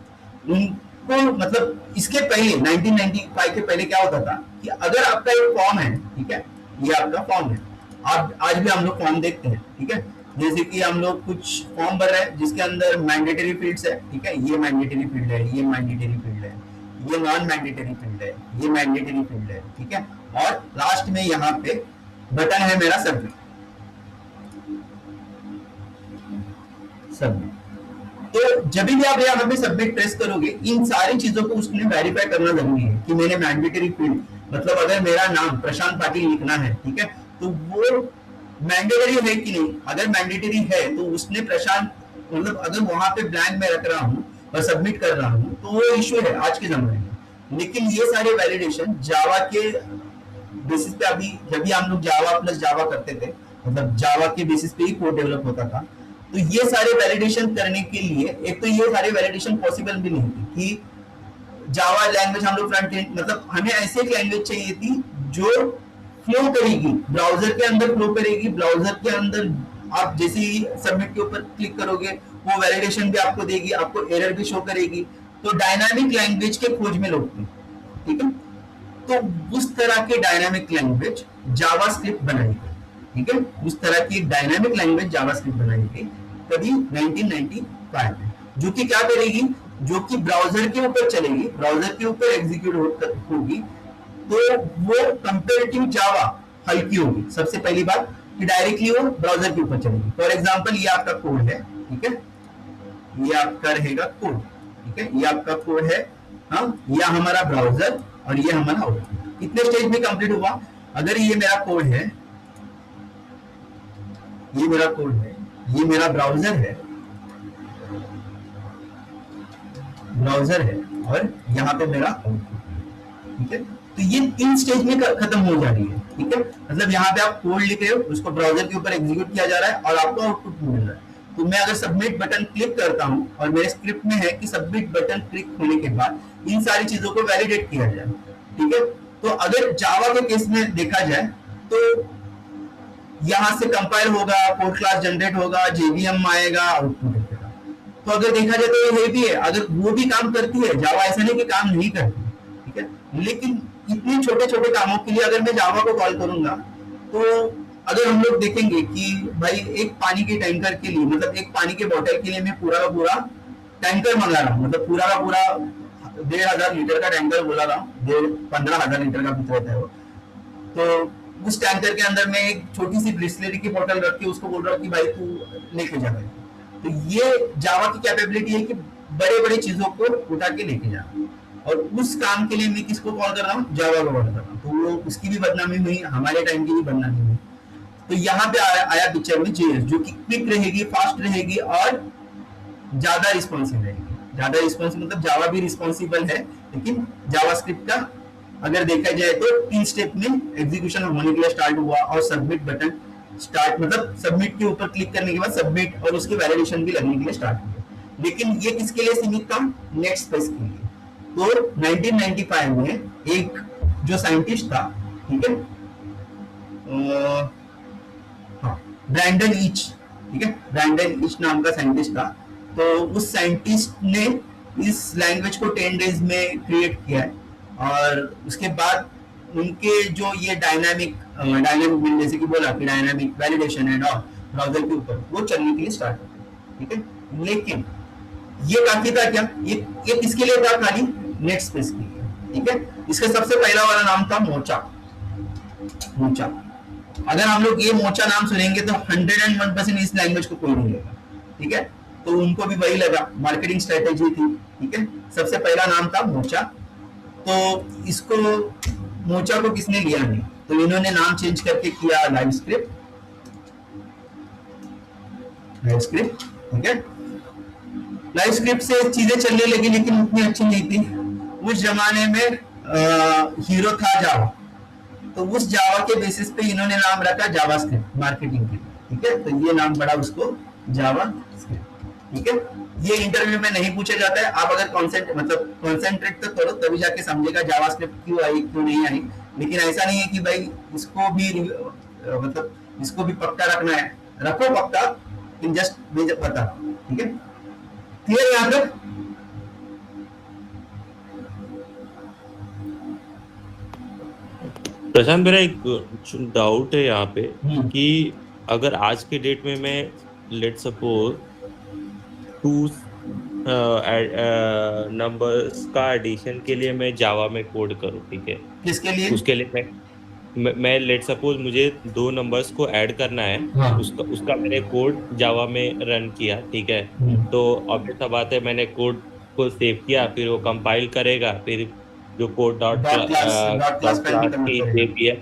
उनको मतलब इसके पहले 1995 के पहले क्या होता था कि अगर आपका एक फॉर्म है, ठीक है, ये आपका फॉर्म है, आप आज भी हम लोग फॉर्म देखते हैं, ठीक है। जैसे कि हम लोग कुछ फॉर्म भर रहे हैं जिसके अंदर मैंडेटरी फील्ड्स है, ठीक है, ये मैंडेटरी फील्ड है, ये मैंडेटरी फील्ड है, ये नॉन मैंडेटरी फील्ड है, ये मैंडेटरी फील्ड है, ठीक है। और लास्ट में यहाँ पे बटन है मेरा सबमिट, सबमिट। तो जब भी आप यहाँ पे सबमिट प्रेस करोगे, इन सारी चीजों को उसने वेरीफाई करना जरूरी है कि मैंने मैंडेटरी फील्ड, मतलब अगर मेरा नाम प्रशांत पाटिल लिखना है, ठीक है, तो वो मैंडेटरी है कि नहीं। अगर मैंडेटरी है तो उसने प्रशांत, मतलब अगर वहां पे ब्लैंक में रख रहा हूं और सबमिट कर रहा हूं तो वो इश्यू है आज के जमाने में। लेकिन ये सारे वैलिडेशन जावा के बेसिस पे, अभी जब भी हम लोग जावा प्लस जावा करते थे मतलब जावा के बेसिस पे ही कोड डेवलप होता था। तो ये सारे वैलिडेशन करने के लिए, एक तो ये सारे वैलिडेशन पॉसिबल भी नहीं थी कि जावा लैंग्वेज हम लोग फ्रंट एंड, मतलब हमें ऐसे एक लैंग्वेज चाहिए थी जो फ्लो करेगी, ब्राउजर के अंदर फ्लो करेगी, ब्राउजर के अंदर आप जैसे ही सबमिट के ऊपर क्लिक करोगे वो वैलिडेशन भी आपको देगी, आपको एरर भी शो करेगी। तो डायनामिक लैंग्वेज के खोज में लोग थे, ठीक है। तो उस तरह के डायनामिक लैंग्वेज जावास्क्रिप्ट बनाई गई, ठीक है। उस तरह की डायनामिक लैंग्वेज जावास्क्रिप्ट बनाई गई कभी 1995 में, जो कि क्या करेगी, जो कि ब्राउजर के ऊपर चलेगी, ब्राउजर के ऊपर एग्जीक्यूट होगी। तो वो कंपेरेटिव जावा हल्की होगी, सबसे पहली बात कि डायरेक्टली वो ब्राउजर के ऊपर चलेगी। फॉर एग्जांपल ये आपका कोड है, ठीक है, ये आपका रहेगा कोड, ठीक है, ये आपका कोड है, हाँ, ये हमारा ब्राउजर और ये हमारा आउटपुट। कितने स्टेज में कंप्लीट हुआ? अगर ये मेरा कोड है, ये मेरा कोड है, ये मेरा ब्राउजर है, ब्राउजर है, और यहाँ पे मेरा आउटपुट, ठीक है। तो ये 3 स्टेज में खत्म हो जा रही है, ठीक है। मतलब यहाँ पे आप कोड लिख रहे हो, उसको ब्राउजर के ऊपर एग्जीक्यूट किया जा रहा है और आपको आउटपुट मिल रहा है। तो मैं अगर सबमिट बटन क्लिक करता हूँ और मेरे स्क्रिप्ट में है कि सबमिट बटन क्लिक होने के बाद इन सारी चीजों को वैलिडेट किया जाए, ठीक है। तो अगर जावा के केस में देखा जाए तो यहां से कंपाइल होगा, कोड क्लास जनरेट होगा, जेवीएम आएगा, आउटपुट देगा। तो अगर देखा जाए तो ये भी है, अगर वो भी काम करती है जावा, ऐसा नहीं कि काम नहीं करती, ठीक है। लेकिन इतने छोटे छोटे कामों के लिए अगर मैं जावा को कॉल करूंगा, तो अगर हम लोग देखेंगे कि भाई एक पानी के टैंकर के लिए, मतलब एक पानी के बोतल के लिए मैं पूरा का पूरा टैंकर मंगा रहा हूँ, मतलब पूरा का पूरा 1500 लीटर का टैंकर बोला रहा हूँ, 15,000 लीटर का भी रहता है वो। तो उस टैंकर के अंदर मैं एक छोटी सी ब्रिस्लेरी की बोतल रख के उसको बोल रहा हूँ कि भाई तू लेके जा। तो ये जावा की कैपेबिलिटी है कि बड़े बड़े चीजों को उठा के लेके जाना, और उस काम के लिए मैं किसको कॉल कर रहा हूँ? जावा को कॉल कर रहा हूँ। तो वो उसकी भी बदनामी हुई, हमारे टाइम की भी बदनामी हुई। तो यहाँ पे आया पिक्चर में जेएस, जो कि क्विक रहेगी, फास्ट रहेगी और ज्यादा रिस्पॉन्सिव रहेगी। ज्यादा रिस्पॉन्सिव मतलब जावा भी रिस्पॉन्सिबल है, लेकिन जावास्क्रिप्ट का अगर देखा जाए तो 3 स्टेप में एग्जीक्यूशन होने के लिए स्टार्ट हुआ, और सबमिट बटन स्टार्ट, मतलब सबमिट के ऊपर क्लिक करने के बाद सबमिट और उसके वैलिडेशन भी लगने के लिए स्टार्ट हुआ। लेकिन ये किसके लिए सीमित था? नेक्स्ट स्पेस के लिए। तो 1995 में एक जो साइंटिस्ट था, ठीक है, ब्रैंडन ईच, ठीक है, ब्रैंडन ईच नाम का साइंटिस्ट था। तो उस साइंटिस्ट ने इस लैंग्वेज को 10 डेज में क्रिएट किया है, और उसके बाद उनके जो ये डायनामिक जैसे कि बोला कि dynamic validation and all browser के ऊपर वो चलने के लिए स्टार्ट हो, ठीक है। लेकिन ये काफी था क्या? ये किसके लिए था? खाली नेक्स्ट स्पेस के लिए, ठीक है। इसका सबसे पहला वाला नाम था मोचा। मोचा, अगर हम लोग ये मोचा नाम सुनेंगे तो 101% इस लैंग्वेज को कोई नहीं लेगा, ठीक है। तो उनको भी वही लगा, मार्केटिंग स्ट्रेटेजी थी, ठीक है। सबसे पहला नाम था मोचा। तो इसको मोचा को किसने लिया नहीं, तो इन्होंने नाम चेंज करके किया लाइव स्क्रिप्ट, ठीक है। लाइव स्क्रिप्ट से चीजें चलने लगी, लेकिन उतनी अच्छी नहीं थी। उस जमाने में हीरो था जावा, तो उस जावा के बेसिस पे इन्होंने नाम रखा जावास्क्रिप्ट मार्केटिंग के, ठीक है। तो ये नाम पड़ा उसको जावास्क्रिप्ट, ठीक है। ये इंटरव्यू में नहीं पूछा जाता है, आप अगर कॉन्सेंट्रेट तो करो तभी जाके समझेगा जावास्क्रिप्ट क्यों आई क्यों नहीं आई। लेकिन ऐसा नहीं है कि भाई इसको भी मतलब इसको भी पक्का रखना है, रखो पक्का, लेकिन जस्ट मुझे पता, ठीक है। क्लियर यहाँ तक? प्रशांत, मेरा एक डाउट है यहाँ पे कि अगर आज के डेट में मैं लेट सपोज 2 नंबर्स का एडिशन के लिए मैं जावा में कोड करूँ, ठीक है, किसके लिए? उसके लिए मैं लेट सपोज मुझे 2 नंबर्स को ऐड करना है, हाँ। उसका मैंने कोड जावा में रन किया, ठीक है। तो ऑब्वियस सा बात है, मैंने कोड को सेव किया, फिर वो कंपाइल करेगा, फिर जो कोड डॉट क्लास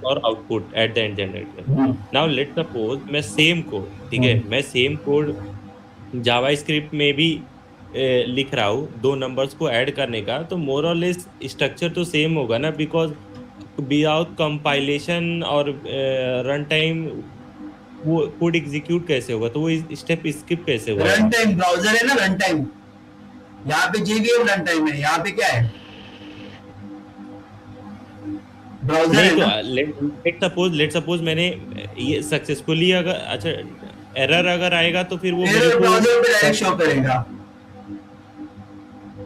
और output at the end generate करेगा। नाउ लेट सपोज मैं सेम कोड, ठीक है, मैं सेम कोड जावास्क्रिप्ट में भी लिख रहा हूँ 2 नंबर्स को ऐड करने का, तो मोर और लेस स्ट्रक्चर तो सेम होगा ना, बिकॉज विदाउट कंपाइलेशन और रन टाइम वो कोड एग्जीक्यूट कैसे होगा, तो वो स्टेप स्किप कैसे हुआ रन यहाँ? टाइम ब्राउजर है ना, रन टाइम, यहाँ पे JVM रन टाइम है, यहाँ पे क्या है, ब्राउजर नहीं है तो ना। लेट सपोज मैंने ये सक्सेसफुली, अगर अच्छा एरर अगर आएगा तो फिर वो मेरे एरर को ब्राउजर पे डायरेक्ट शो करेगा,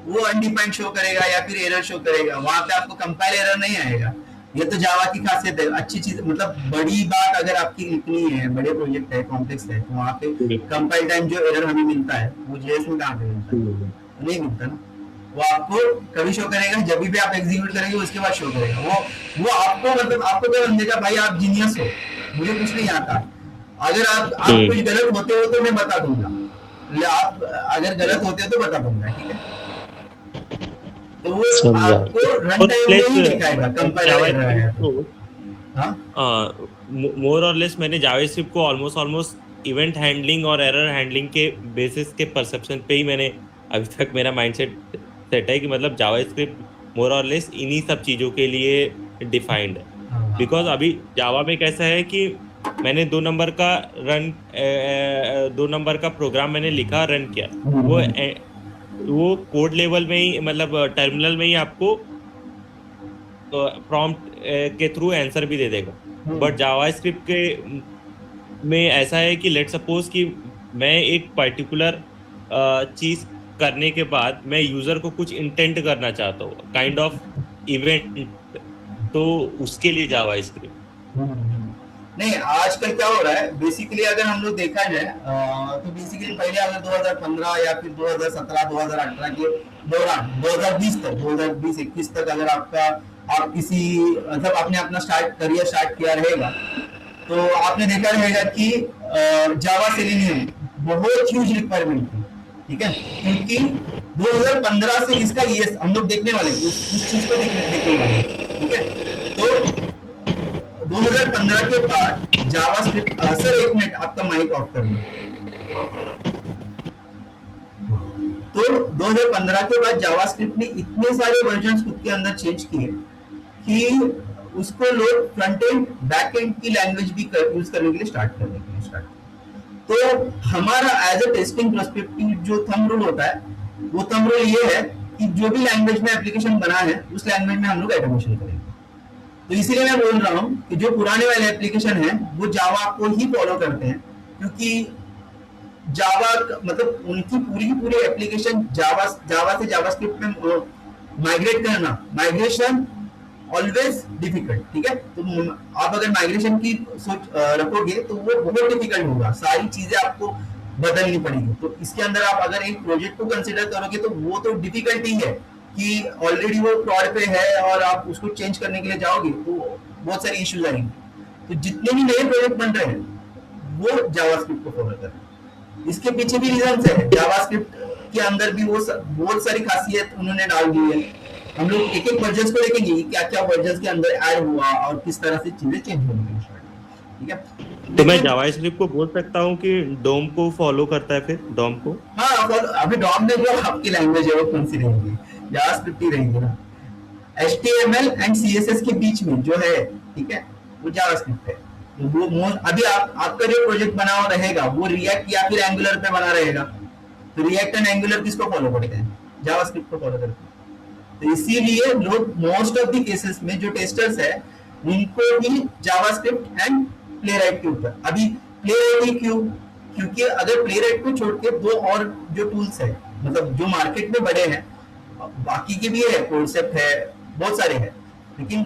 वो अनडिफाइंड शो करेगा या फिर एरर शो करेगा, वहां पे आपको कंपाइल एरर नहीं आएगा। ये तो जावा की खासियत है, अच्छी चीज, मतलब बड़ी बात अगर आपकी लिखनी है, बड़े प्रोजेक्ट है, कॉम्प्लेक्स है, तो वहां पे कंपाइल टाइम जो एरर हमें मिलता है वो जेएस में कहाँ पे मिलता है, तो नहीं मिलता ना। वो आपको कभी शो करेगा जब भी आप एग्जीक्यूट करेंगे उसके बाद शो करेगा। वो आपको, मतलब आपको क्या समझेगा भाई आप जीनियस हो, मुझे कुछ नहीं आता। अगर आप कुछ गलत होते हो तो मैं बता दूंगा, आप अगर गलत होते हो तो बता दूंगा, ठीक है। तो वो समझा। आपको रन और टाइम में प्लस ही दिखाएगा कंपाइलर एरर आया जावास्क्रिप्ट तो। को हाँ मोर और लेस मैंने जावास्क्रिप्ट को ऑलमोस्ट ऑलमोस्ट इवेंट हैंडलिंग और एरर हैंडलिंग के बेसिस के परसेप्शन पे ही मैंने अभी तक मेरा माइंडसेट सेट है कि मतलब जावास्क्रिप्ट मोर और लेस इन्हीं सब चीजों के लिए डिफाइंड है। बिकॉज अभी जावा में कैसा है कि मैंने 2 नंबर का प्रोग्राम मैंने लिखा, रन किया, वो वो कोड लेवल में ही, मतलब टर्मिनल में ही आपको प्रॉम्प्ट के थ्रू आंसर भी दे देगा। बट जावास्क्रिप्ट के में ऐसा है कि लेट सपोज कि मैं एक पर्टिकुलर चीज करने के बाद मैं यूजर को कुछ इंटेंट करना चाहता हूँ, काइंड ऑफ इवेंट, तो उसके लिए जावास्क्रिप्ट। नहीं, आजकल क्या हो रहा है बेसिकली, अगर हम लोग देखा जाए तो बेसिकली पहले अगर 2015 या फिर 2017 2018 के दौरान 2020-21 तक अगर आप किसी, मतलब आपने अपना करियर स्टार्ट किया रहेगा, तो आपने देखा रहेगा कि जावा सेलेनियम बहुत ह्यूज रिक्वायरमेंट थी, ठीक है, क्योंकि 2015 से इसका ये हम लोग देखने वाले उस चीज को देखने वाले, ठीक है। तो 2015 के बाद जावास्क्रिप्ट, सर एक मिनट आपका माइक ऑफ करना। तो 2015 के बाद जावास्क्रिप्ट ने इतने सारे वर्जन्स खुद के अंदर चेंज किए कि उसको लोग फ्रंट एंड बैक एंड की लैंग्वेज भी यूज करने के लिए स्टार्ट किया। तो हमारा एज ए टेस्टिंग पर्सपेक्टिव जो थंब रूल होता है, वो थंब रूल ये है कि जो भी लैंग्वेज में एप्लीकेशन बना है उस लैंग्वेज में हम लोग ऑटोमेशन करेंगे। तो इसीलिए मैं बोल रहा हूँ कि जो पुराने वाले एप्लीकेशन हैं वो जावा को ही फॉलो करते हैं, क्योंकि जावा मतलब उनकी पूरी एप्लीकेशन जावा से जावास्क्रिप्ट में माइग्रेट करना, माइग्रेशन ऑलवेज डिफिकल्ट, ठीक है। तो आप अगर माइग्रेशन की सोच रखोगे तो वो बहुत डिफिकल्ट होगा, सारी चीजें आपको बदलनी पड़ेगी। तो इसके अंदर आप अगर एक प्रोजेक्ट को कंसिडर करोगे तो वो तो डिफिकल्ट ही है कि ऑलरेडी वो प्रोड पे है और आप उसको चेंज करने के लिए जाओगे तो बहुत सारी इश्यूज आएंगे। तो जितने भी नए प्रोजेक्ट बन रहे हैं वो जावास्क्रिप्ट को फॉलो कर रहे हैं। इसके पीछे भी रीजंस है, जावास्क्रिप्ट के अंदर भी वो बहुत सारी खासियत उन्होंने डाल दी है। हम लोग एक एक वर्जन्स को देखेंगे कि क्या क्या वर्जन्स के अंदर ऐड हुआ और किस तरह से चीजें चेंज होने लगी, ठीक है। तो मैं जावास्क्रिप्ट को बोल सकता हूँ कि डोम को फॉलो करता है, फिर डोम को। हाँ, अभी डॉम में जो आपकी लैंग्वेज है वो कौन सी रहेगी, जावास्क्रिप्ट ही रहेगी ना। HTML एंड CSS के बीच में जो है, ठीक है, वो जावास्क्रिप्ट है। वो अभी आपका जो प्रोजेक्ट बना हुआ रहेगा वो रिएक्ट या फिर एंगुलर पे बना रहेगा, तो रिएक्ट एंड एंगुलर किसको फॉलो करते हैं, जावास्क्रिप्ट को फॉलो करते हैं। तो इसीलिए लोग मोस्ट ऑफ द केसेस में जो टेस्टर्स है उनको भी जावास्क्रिप्ट एंड प्लेराइट के ऊपर, अभी प्लेराइट ही क्यों, क्योंकि अगर प्लेराइट को छोड़ के दो और जो टूल्स है, मतलब जो मार्केट में बड़े हैं, बाकी के भी है, कॉन्सेप्ट है, बहुत सारे हैं, लेकिन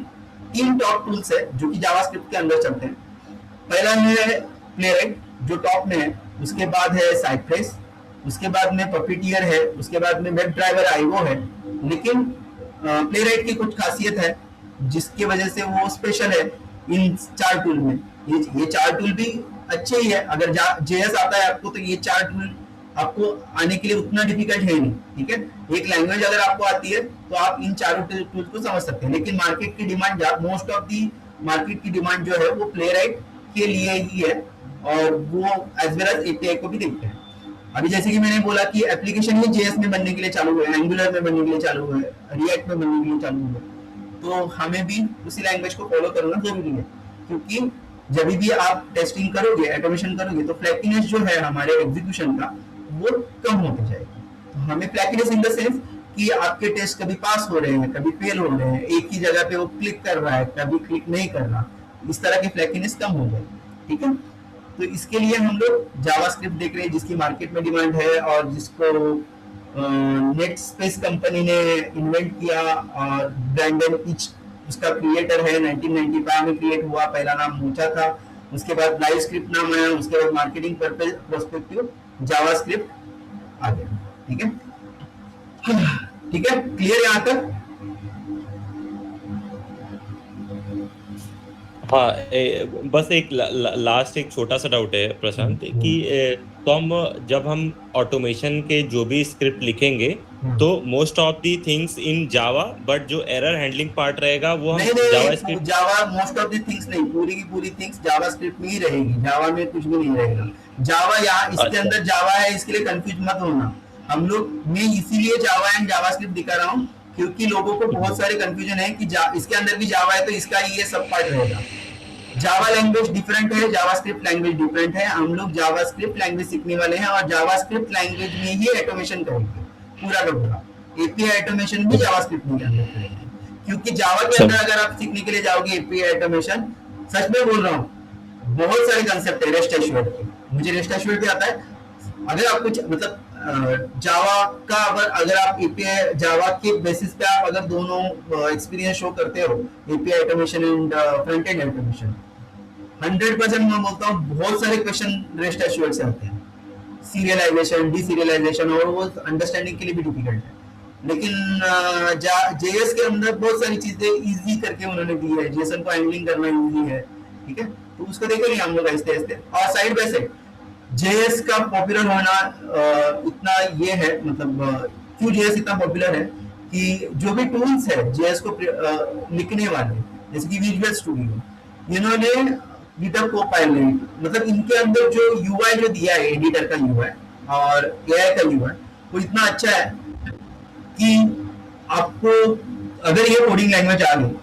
3 टॉप टूल्स है जो कि जावास्क्रिप्ट के अंदर चलते हैं। पहला है प्लेराइट जो टॉप में है, उसके बाद है साइप्रेस, उसके बाद में पपीटियर है, उसके बाद में वेब ड्राइवर आईओ है। लेकिन प्लेराइट की कुछ खासियत है जिसकी वजह से वो स्पेशल है इन 4 टूल में। ये 4 टूल भी अच्छे ही है, अगर जेएस आता है आपको तो ये 4 टूल आपको आने के लिए उतना डिफिकल्ट है नहीं, ठीक है। एक लैंग्वेज अगर आपको आती है तो आप इन चारों टूल्स को समझ सकते हैं, लेकिन मार्केट की demand, most of the market की डिमांड जो है वो प्लेराइट के लिए ही है, और वो एज वेल एज एपीआई को भी देखते हैं। अभी जैसे कि मैंने बोला कि एप्लीकेशन ही जेएस में बनने के लिए चालू हुए, एंगुलर में बनने के लिए चालू हुए, रिएक्ट में बनने के लिए चालू हुए, तो हमें भी उसी लैंग्वेज को फॉलो करना जरूरी है, क्योंकि जब भी आप टेस्टिंग करोगे, ऑटोमेशन करोगे, तो फ्लैकीनेस जो है हमारे एग्जीक्यूशन का वो कम होते जाएगा। तो हमें फ्लैकीनेस इन द सेंस कि आपके टेस्ट कभी पास हो रहे हैं, कभी फेल हो रहे हैं, एक ही जगह पे वो क्लिक कर रहा है, कभी क्लिक नहीं कर रहा, इस तरह की फ्लैकीनेस कम हो जाएगी। ठीक है, तो इसके लिए हम लोग जावास्क्रिप्ट देख रहे हैं जिसकी मार्केट में डिमांड है और जिसको नेट स्पेस कंपनी ने इन्वेंट किया और ब्रैंडन पिच उसका क्रिएटर है। 1995 में क्रिएट हुआ, पहला नाम मोचा था, उसके बाद लाइव स्क्रिप्ट नाम आया, उसके बाद मार्केटिंग पर्सपेक्टिव जावास्क्रिप्ट आ गया। ठीक है, ठीक है, क्लियर यहाँ तक? हाँ, बस एक लास्ट एक छोटा सा डाउट है प्रशांत कि तो जब हम ऑटोमेशन के जो भी स्क्रिप्ट लिखेंगे तो most of the things in Java, but जो एरर हैंडलिंग पार्ट रहेगा वो हम JavaScript. Java most of the things नहीं, पूरी की पूरी थिंग्स जावा स्क्रिप्ट में ही रहेगी, जावा में कुछ भी नहीं रहेगा। जावा यहाँ इसके अंदर जावा है, इसके लिए कंफ्यूज मत होना। हम लोग मैं इसीलिए जावा एंड जावास्क्रिप्ट दिखा रहा हूँ क्योंकि लोगों को बहुत सारे कंफ्यूजन है कि इसके अंदर भी जावा है तो इसका ये सब पार्ट रहेगा। जावा लैंग्वेज डिफरेंट है, जावास्क्रिप्ट लैंग्वेज डिफरेंट है। हम लोग जावास्क्रिप्ट लैंग्वेज सीखने वाले हैं और जावास्क्रिप्ट लैंग्वेज में ही ऑटोमेशन करेंगे पूरा का पूरा। एपीआई ऑटोमेशन भी जावास्क्रिप्ट में अंदर करेंगे क्योंकि जावा के अंदर अगर आप सीखने के लिए जाओगे एपीआई ऑटोमेशन, सच में बोल रहा हूँ, बहुत सारे कंसेप्ट है रेस्ट एश्योर्ड के। मुझे रेस्ट एश्योर्ड भी आता है। अगर आप कुछ मतलब जावा का अगर आप एपीआई जावा के बेसिस पे आप अगर दोनों एक्सपीरियंस शो करते हो, API automation and front end automation, 100% मैं बोलता हूँ बहुत सारे क्वेश्चन रेस्ट एश्योर्ड से आते हैं। सीरियलाइजेशन, डीसीरियलाइजेशन और वो अंडरस्टैंडिंग के लिए भी डिफिकल्ट है, लेकिन जेएस के अंदर बहुत सारी चीजें इजी करके उन्होंने दी है। जेसन को हैंडलिंग करना इजी है। ठीक है, तो उसको देखेंगे हम लोग आहिस्ते आहिस्ते। और साइड बाय साइड जेएस का पॉपुलर होना इतना ये है, मतलब क्यों जेएस इतना पॉपुलर है कि जो भी टूल्स है जेएस को लिखने वाले, जैसे कि विजुअल स्टूडियो, इन्होंने गिटहब कोपायलट, मतलब इनके अंदर जो यूआई जो दिया है, एडिटर का यूआई और एआई का यूआई, वो इतना अच्छा है कि आपको अगर ये कोडिंग लैंग्वेज आ गई,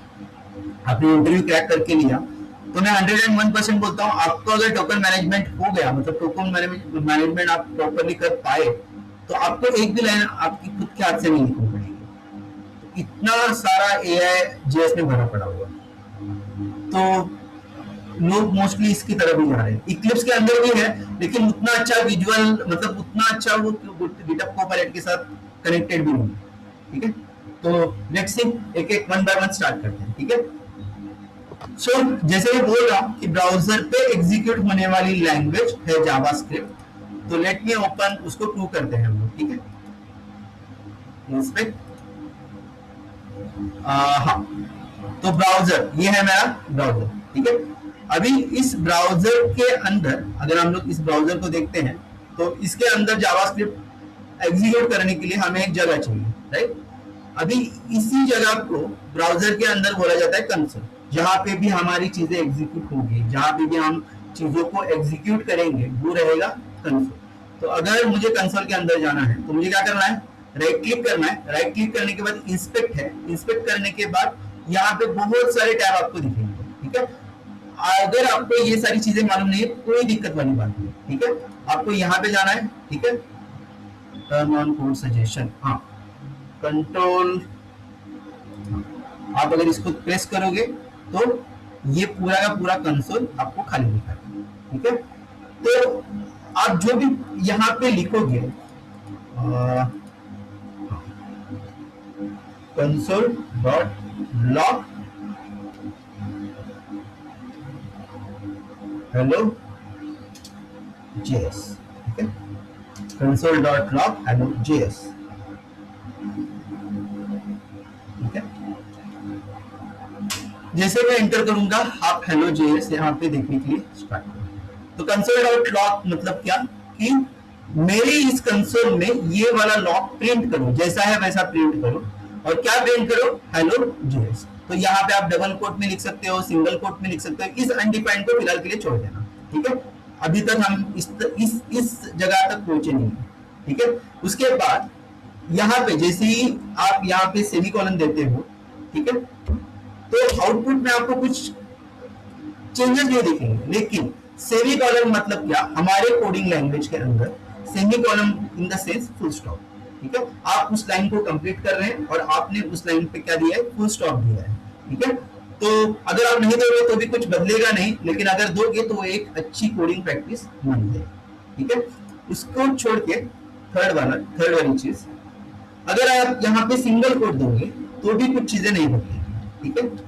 आपने इंटरव्यू क्रैक करके लिया, तो मैं 101% बोलता हूँ आपको अगर टोकन मैनेजमेंट हो गया, मतलब टोकन मैनेजमेंट आप प्रॉपरली कर पाए, तो आपको एक भी लाइन आपकी खुद के हाथ से नहीं लिखनी पड़ेगी। इतना सारा एआई जेएस में भरा पड़ा हुआ, तो लोग मोस्टली इसकी तरफ ही जा रहे हैं। इक्लिप्स के अंदर भी है, लेकिन उतना अच्छा विजुअल, मतलब उतना अच्छा वो गिटहब कोपायलट के साथ कनेक्टेड भी नहीं। ठीक है, तो लेट्स सी एक एक वन बाय वन स्टार्ट करते हैं। ठीक है, सो जैसे मैं बोल रहा हूँ कि ब्राउजर पे एग्जीक्यूट होने वाली लैंग्वेज है जावास्क्रिप्ट। तो लेट मी ओपन, उसको टू करते हैं हम लोग। ठीक है, इस पे हाँ, तो ब्राउजर ये है मेरा ब्राउजर। ठीक है, अभी इस ब्राउजर के अंदर अगर हम लोग इस ब्राउजर को देखते हैं तो इसके अंदर जावास्क्रिप्ट एग्जीक्यूट करने के लिए हमें एक जगह चाहिए, राइट। अभी इसी जगह को ब्राउजर के अंदर बोला जाता है कंसोल, जहां पे भी हमारी चीजें एग्जीक्यूट होंगी, जहां पे भी हम चीजों को एग्जीक्यूट करेंगे, वो रहेगा कंसोल। तो अगर मुझे कंसोल के अंदर जाना है तो मुझे क्या करना है, राइट क्लिक करना है। राइट क्लिक करने के बाद इंस्पेक्ट है, इंस्पेक्ट करने के बाद यहाँ पे बहुत सारे टैब आपको दिखेंगे। ठीक है, अगर आपको ये सारी चीजें मालूम नहीं है, कोई दिक्कत वाली बात नहीं। ठीक है, आपको यहाँ पे जाना है। ठीक है, टर्न ऑन कोड सजेशन, हाँ, कंट्रोल, आप अगर इसको प्रेस करोगे तो ये पूरा का पूरा कंसोल आपको खाली दिखाएगा। ठीक है, तो आप जो भी यहाँ पे लिखोगे console dot log hello JS. ठीक है, console dot log hello JS. ठीक है, जैसे मैं एंटर करूंगा आप हेलो जेएस यहाँ पे देखने के लिए स्टार्ट करो। तो कंसोल डॉट लॉग मतलब क्या कि मेरे इस कंसोल में ये वाला लॉग प्रिंट करो, जैसा है वैसा प्रिंट करो। और क्या प्रिंट करो, हेलो जेएस। तो यहाँ पे आप डबल कोट में लिख सकते हो, सिंगल कोट में लिख सकते हो। इस अनडिफाइंड को फिलहाल के लिए छोड़ देना। ठीक है, अभी तक हम इस जगह तक पहुंचे नहीं। ठीक है, उसके बाद यहाँ पे जैसे ही आप यहाँ पे सेमीकोलन देते हो, ठीक है, तो आउटपुट में आपको कुछ चेंजेस नहीं दिखेंगे। लेकिन सेमी कॉलम मतलब क्या, हमारे कोडिंग लैंग्वेज के अंदर semi column in the sense full stop, ठीक है। आप उस लाइन को कंप्लीट कर रहे हैं और आपने उस लाइन पे क्या दिया है, फुल स्टॉप दिया है, ठीक है। तो अगर आप नहीं दोगे तो भी कुछ बदलेगा नहीं, लेकिन अगर दोगे तो एक अच्छी कोडिंग प्रैक्टिस बन जाएगी, ठीक है। उसको छोड़ के थर्ड वाली चीज, अगर आप यहाँ पे सिंगल कोड दोगे तो भी कुछ चीजें नहीं बदलेंगी, ठीक है।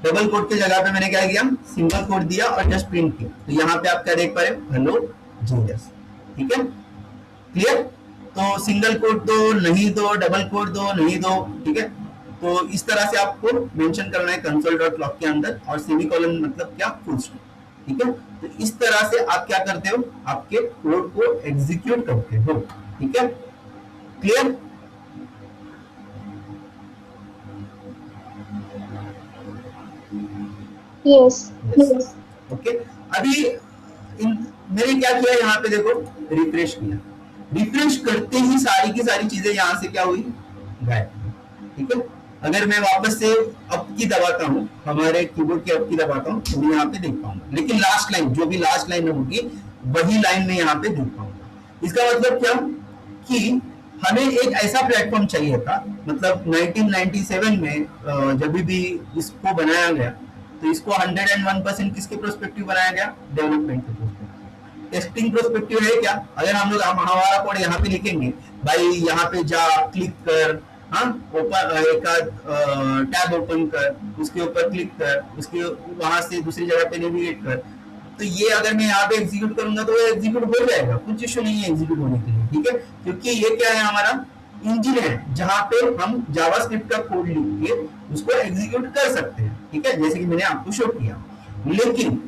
डबल कोड की जगह पे मैंने क्या किया, सिंगल कोड दिया और जस्ट प्रिंट किया, तो यहाँ पे आप क्या देख पा रहे हो, हेलो जीएस, ठीक है, क्लियर। तो सिंगल कोड दो नहीं दो, डबल कोड दो नहीं दो, ठीक है। तो इस तरह से आपको मेंशन करना है console.log के अंदर, और सेमीकोलन मतलब क्या, फुल स्टॉप, ठीक है। तो इस तरह से आप क्या करते हो, आपके कोड को एग्जीक्यूट करते हो, ठीक है, क्लियर। यस। ओके, अभी मैंने क्या किया, यहाँ पे देखो रिफ्रेश किया, रिफ्रेश करते ही सारी की सारी चीजें यहाँ से क्या हुई, गायब, ठीक है। अगर मैं वापस से अप की दबाता हूँ, हमारे कीबोर्ड की अप की दबाता हूँ, तो मैं यहाँ पे देख पाऊंगा, लेकिन लास्ट लाइन, जो भी लास्ट लाइन होगी वही लाइन में यहाँ पे देख पाऊंगा। इसका मतलब क्या कि हमें एक ऐसा प्लेटफॉर्म चाहिए था, मतलब 1997 में जब भी इसको बनाया गया, तो इसको 101% किसके प्रोस्पेक्टिव बनाया गया, डेवलपमेंट के प्रोस्पेक्टिव। टेस्टिंग प्रोस्पेक्टिव है क्या, अगर हम लोग हमारा कोड यहाँ पे लिखेंगे, भाई यहाँ पे जा, क्लिक कर, हाँ, ओपन एक टैब ओपन कर, उसके ऊपर क्लिक कर, उसके वहां से दूसरी जगह पे नेविगेट कर, तो ये अगर मैं यहाँ पे एग्जीक्यूट करूंगा तो वो एग्जीक्यूट हो जाएगा, कुछ इशू नहीं है एग्जीक्यूट होने के लिए, ठीक है। क्योंकि ये क्या है, हमारा इंजन है जहां पे हम जावास्क्रिप्ट का कोड लिख के उसको एग्जीक्यूट कर सकते हैं, ठीक है, जैसे कि मैंने आपको शो किया। लेकिन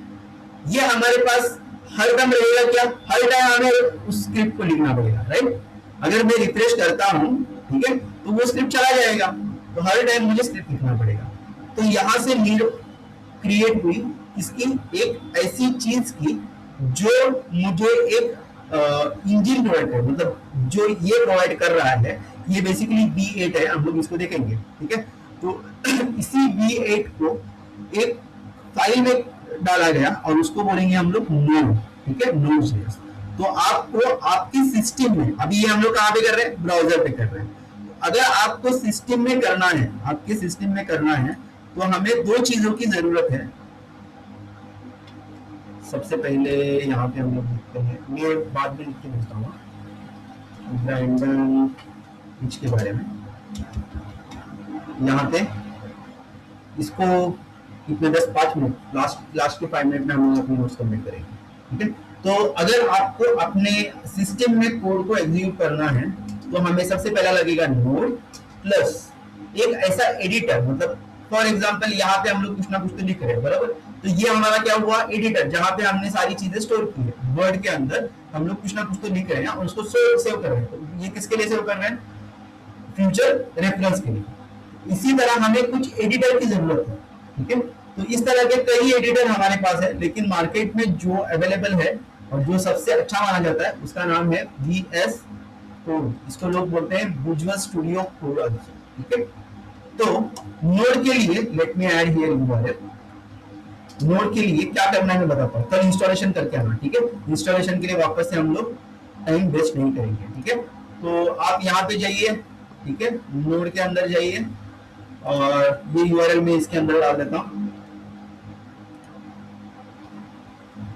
ये हमारे पास हर टाइम रहेगा क्या, हर टाइम हमें उस स्क्रिप्ट को लिखना पड़ेगा, राइट। अगर मैं रिफ्रेश करता हूं, ठीक है, तो वो स्क्रिप्ट चला जाएगा, तो हर टाइम मुझे स्क्रिप्ट लिखना पड़ेगा। तो यहां से नीड क्रिएट हुई इसकी, एक ऐसी चीज की जो मुझे एक इंजन प्रोवाइड कर, मतलब जो ये प्रोवाइड कर रहा है, ये बेसिकली V8 है, हम लोग इसको देखेंगे, ठीक है। तो इसी V8 को एक फाइल में डाला गया और उसको बोलेंगे हम लोग नोड, ठीक है, नोड.js। तो आपको आपकी सिस्टम में, अभी ये हम लोग कहाँ पे कर रहे हैं, ब्राउजर पे कर रहे हैं। अगर आपको सिस्टम में करना है, आपके सिस्टम में करना है, तो हमें दो चीजों की जरूरत है। सबसे पहले यहाँ पे हम लोग लिखते हैं, मैं बाद में लिख के भेजता हूँ ब्रांडन इसके बारे में। यहाँ पे इसको इतने 10-5 मिनट, लास्ट के 5 मिनट में हम लोग अपनी नोट्स कंप्लीट करेंगे, ठीक है। तो अगर आपको अपने सिस्टम में कोड को एग्जीक्यूट करना है, तो हमें सबसे पहला लगेगा नोड प्लस एक ऐसा एडिटर, मतलब फॉर एग्जांपल यहाँ पे हम लोग कुछ ना कुछ तो लिख रहे हैं, बराबर। तो ये हमारा क्या हुआ, एडिटर, जहां पे हमने सारी चीजें स्टोर की है। वर्ड के अंदर हम लोग कुछ ना कुछ तो लिख रहे हैं और उसको सेव कर रहे हैं। तो ये किसके लिए सेव कर रहे हैं, फ्यूचर रेफरेंस के लिए। इसी तरह हमें कुछ एडिटर की जरूरत है, ठीक है। तो इस तरह के कई एडिटर हमारे पास है, लेकिन मार्केट में जो अवेलेबल है और जो सबसे अच्छा माना जाता है उसका नाम है VS कोड। इसको लोग बोलते हैं विजुअल स्टूडियो कोड, ठीक है। तो नोड के लिए let me add here URL. Node के लिए क्या करना है मैं बताता हूँ, कल इंस्टॉलेशन करके आना, ठीक है। इंस्टॉलेशन के लिए वापस से हम लोग टाइम वेस्ट नहीं करेंगे, ठीक है। तो आप यहाँ पे जाइए, ठीक है, नोड के अंदर जाइए और ये यूआरएल में इसके अंदर डाल देता हूँ।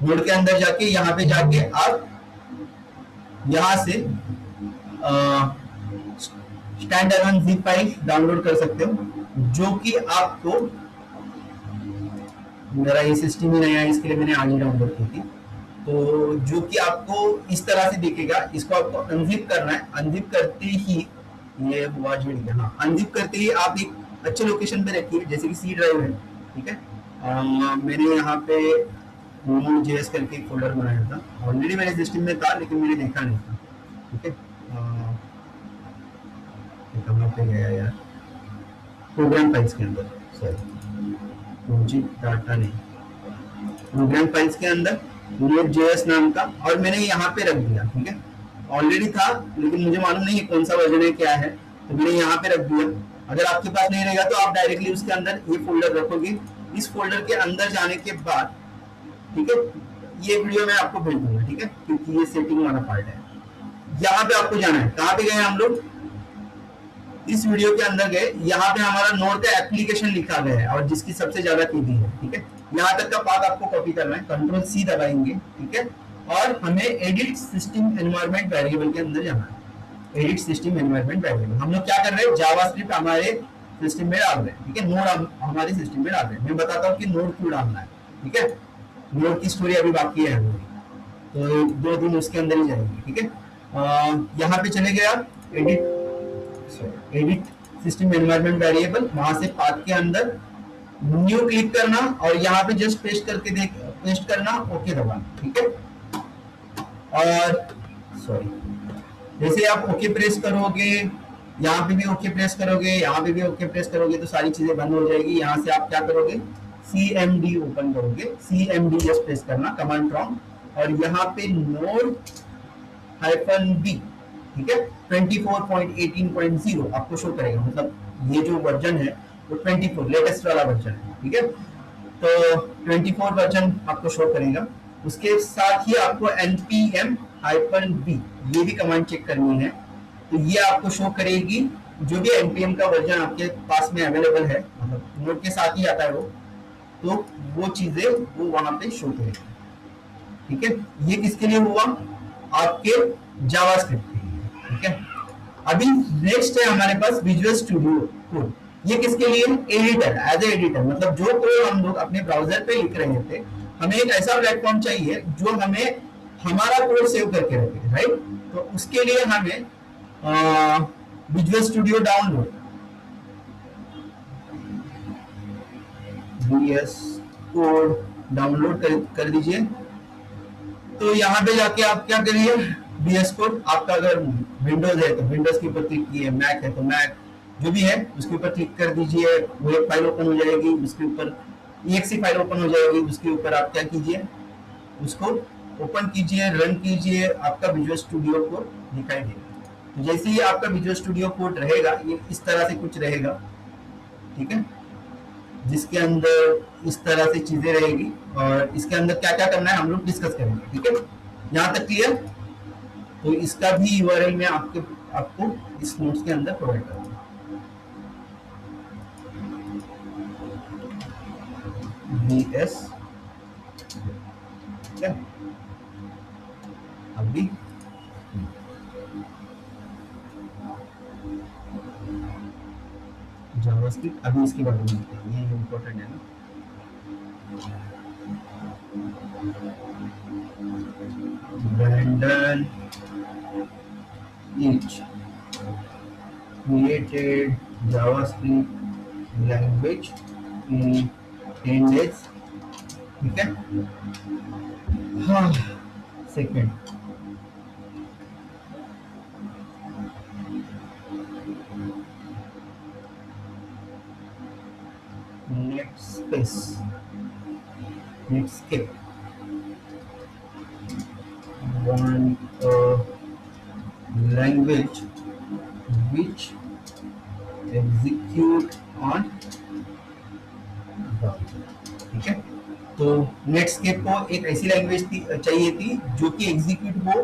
नोड के अंदर जाके यहाँ पे जाके आप यहाँ से स्टैंडर्ड zip फाइल डाउनलोड कर सकते हो, जो कि आपको, मेरा ये सिस्टम ही नहीं है इसके लिए मैंने आगे डाउनलोड की थी, तो जो कि आपको इस तरह से दिखेगा। इसको आपको अनजिप करना है, अनजिप करते ही ये हुआ जुड़ गया, हाँ, अनजिप करते ही आप एक अच्छे लोकेशन पे रखिए, जैसे कि C ड्राइव है, ठीक है। मैंने यहाँ पे Node.js करके एक फोल्डर बनाया था, ऑलरेडी मेरे सिस्टम में था लेकिन मैंने देखा नहीं था, ठीक है। कहाँ पे गया यार, प्रोग्राम फाइल्स के अंदर, सॉरी प्रोजेक्ट डाटा नहीं, प्रोग्राम फाइल्स के अंदर Node.js नाम का, और मैंने यहाँ पे रख दिया, ठीक है। ऑलरेडी था लेकिन मुझे मालूम नहीं है कौन सा वर्जन है क्या है, तो मैंने यहाँ पे रख दिया। अगर आपके पास नहीं रहेगा तो आप डायरेक्टली उसके अंदर ये फोल्डर रखोगे इस फोल्डर के अंदर जाने के बाद, ठीक है, ये वीडियो मैं आपको भेज दूंगा, ठीक है, क्योंकि ये सेटिंग वाला पार्ट है। यहाँ पे आपको जाना है, कहाँ पे गए हम लोग, इस वीडियो के अंदर गए, यहाँ पे हमारा नोड का एप्लीकेशन लिखा गया है और जिसकी सबसे ज्यादा केबी है, ठीक है, यहाँ तक का पाथ आपको कॉपी करना है, कंट्रोल सी दबाएंगे, ठीक है, और हमें एडिट सिस्टम एनवायरनमेंट वेरिएबल के अंदर जाना है। एडिट सिस्टम एनवायरनमेंट वेरिएबल हम लोग क्या कर रहे हैं, जावास्क्रिप्ट हमारे सिस्टम में डाल रहे हैं, ठीक है, नोड हमारे सिस्टम में डाल रहे हैं। मैं बताता हूँ कि नोड क्यों डालना है, ठीक है, नोड की स्टोरी अभी बाकी है, तो 2 दिन उसके अंदर ही जाएंगे, ठीक है। यहाँ पे चले गए आप, एडिट सिस्टम एनवायरनमेंट वेरिएबल, वहां से पाथ के अंदर न्यू क्लिक करना और यहाँ पे जस्ट पेस्ट करके पेस्ट करना, ओके दबाना, ठीक है। और जैसे आप ओके प्रेस करोगे, यहाँ पे भी ओके प्रेस करोगे, यहाँ पे भी ओके प्रेस करोगे, तो सारी चीजें बंद हो जाएगी। यहाँ से आप क्या करोगे, CMD ओपन करोगे, CMD जस्ट प्रेस करना, कमांड प्रॉम्प्ट, और यहाँ पे नोड -B, ठीक है, 24.18.0 आपको शो करेगा, मतलब ये जो वर्जन है वो 24 लेटेस्ट वाला वर्जन है, ठीक है, तो 24 वर्जन आपको शो करेगा। उसके साथ ही आपको npm-b ये भी कमांड चेक करनी है, तो ये आपको शो करेगी जो भी npm का वर्जन आपके पास में अवेलेबल है, मतलब नोड के साथ ही आता है वो, तो वो चीजें वो वहां पे शो करेगी, ठीक है। ये किसके लिए हुआ, आपके जावास्क्रिप्ट के लिए, ठीक है। अभी नेक्स्ट है हमारे पास विजुअल स्टूडियो कोड। ये किसके लिए, एडिटर, एज ए एडिटर, मतलब जो कोड हम लोग अपने ब्राउजर पे लिख रहे थे, हमें एक ऐसा प्लेटफॉर्म चाहिए जो हमें हमारा कोड सेव करके रखे, राइट। तो उसके लिए हमें visual studio download, VS code download कर दीजिए। तो यहाँ पे जाके आप क्या करिए, VS कोड, आपका अगर विंडोज है तो विंडोज के ऊपर क्लिक कीजिए, मैक है तो मैक, जो भी है उसके ऊपर क्लिक कर दीजिए, वो एक फाइल ओपन हो जाएगी, उसके ऊपर exe फाइल ओपन हो जाएगी, उसके ऊपर आप क्या कीजिए, उसको ओपन कीजिए, रन कीजिए, आपका विजुअल स्टूडियो कोड दिखाई देगा। तो जैसे ही आपका विजुअल स्टूडियो कोड रहेगा, ये इस तरह से कुछ रहेगा, ठीक है, जिसके अंदर इस तरह से चीजें रहेगी, और इसके अंदर क्या क्या करना है हम लोग डिस्कस करेंगे, ठीक है, यहाँ तक क्लियर। तो इसका भी URL में आपको इस नोट्स के अंदर प्रोवाइड करूंगा। VS, ठीक है, अभी जावास्क्रिप्ट, अभी इसके बारे में ये इम्पोर्टेंट है ना, Brandon each created JavaScript language in 10 days, ठीक है। हाँ, second, next space, next skip, want a language which execute on browser, ठीक है। तो नेटस्केप को एक ऐसी लैंग्वेज चाहिए थी जो कि एग्जीक्यूट हो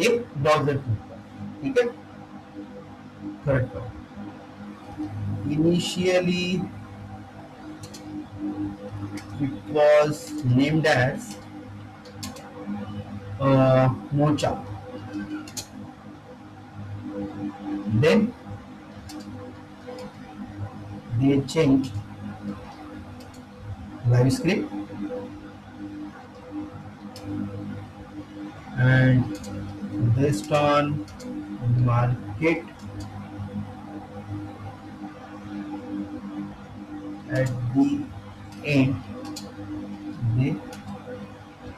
एक ब्राउजर के ऊपर, ठीक है। Third part, initially it was named as Mocha, then they changed LiveScript, and based on market at the end they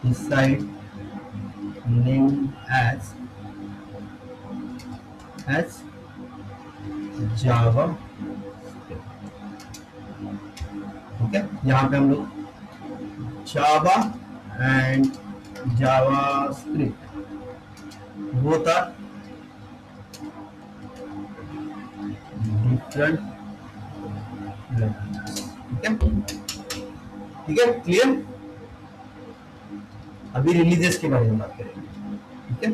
decide named as Java, ठीक है। यहाँ पे हम लोग Java and JavaScript both are different languages, ठीक है। ठीक है, क्लियर। अभी रिलीजेस के बारे में बात करेंगे, ठीक है।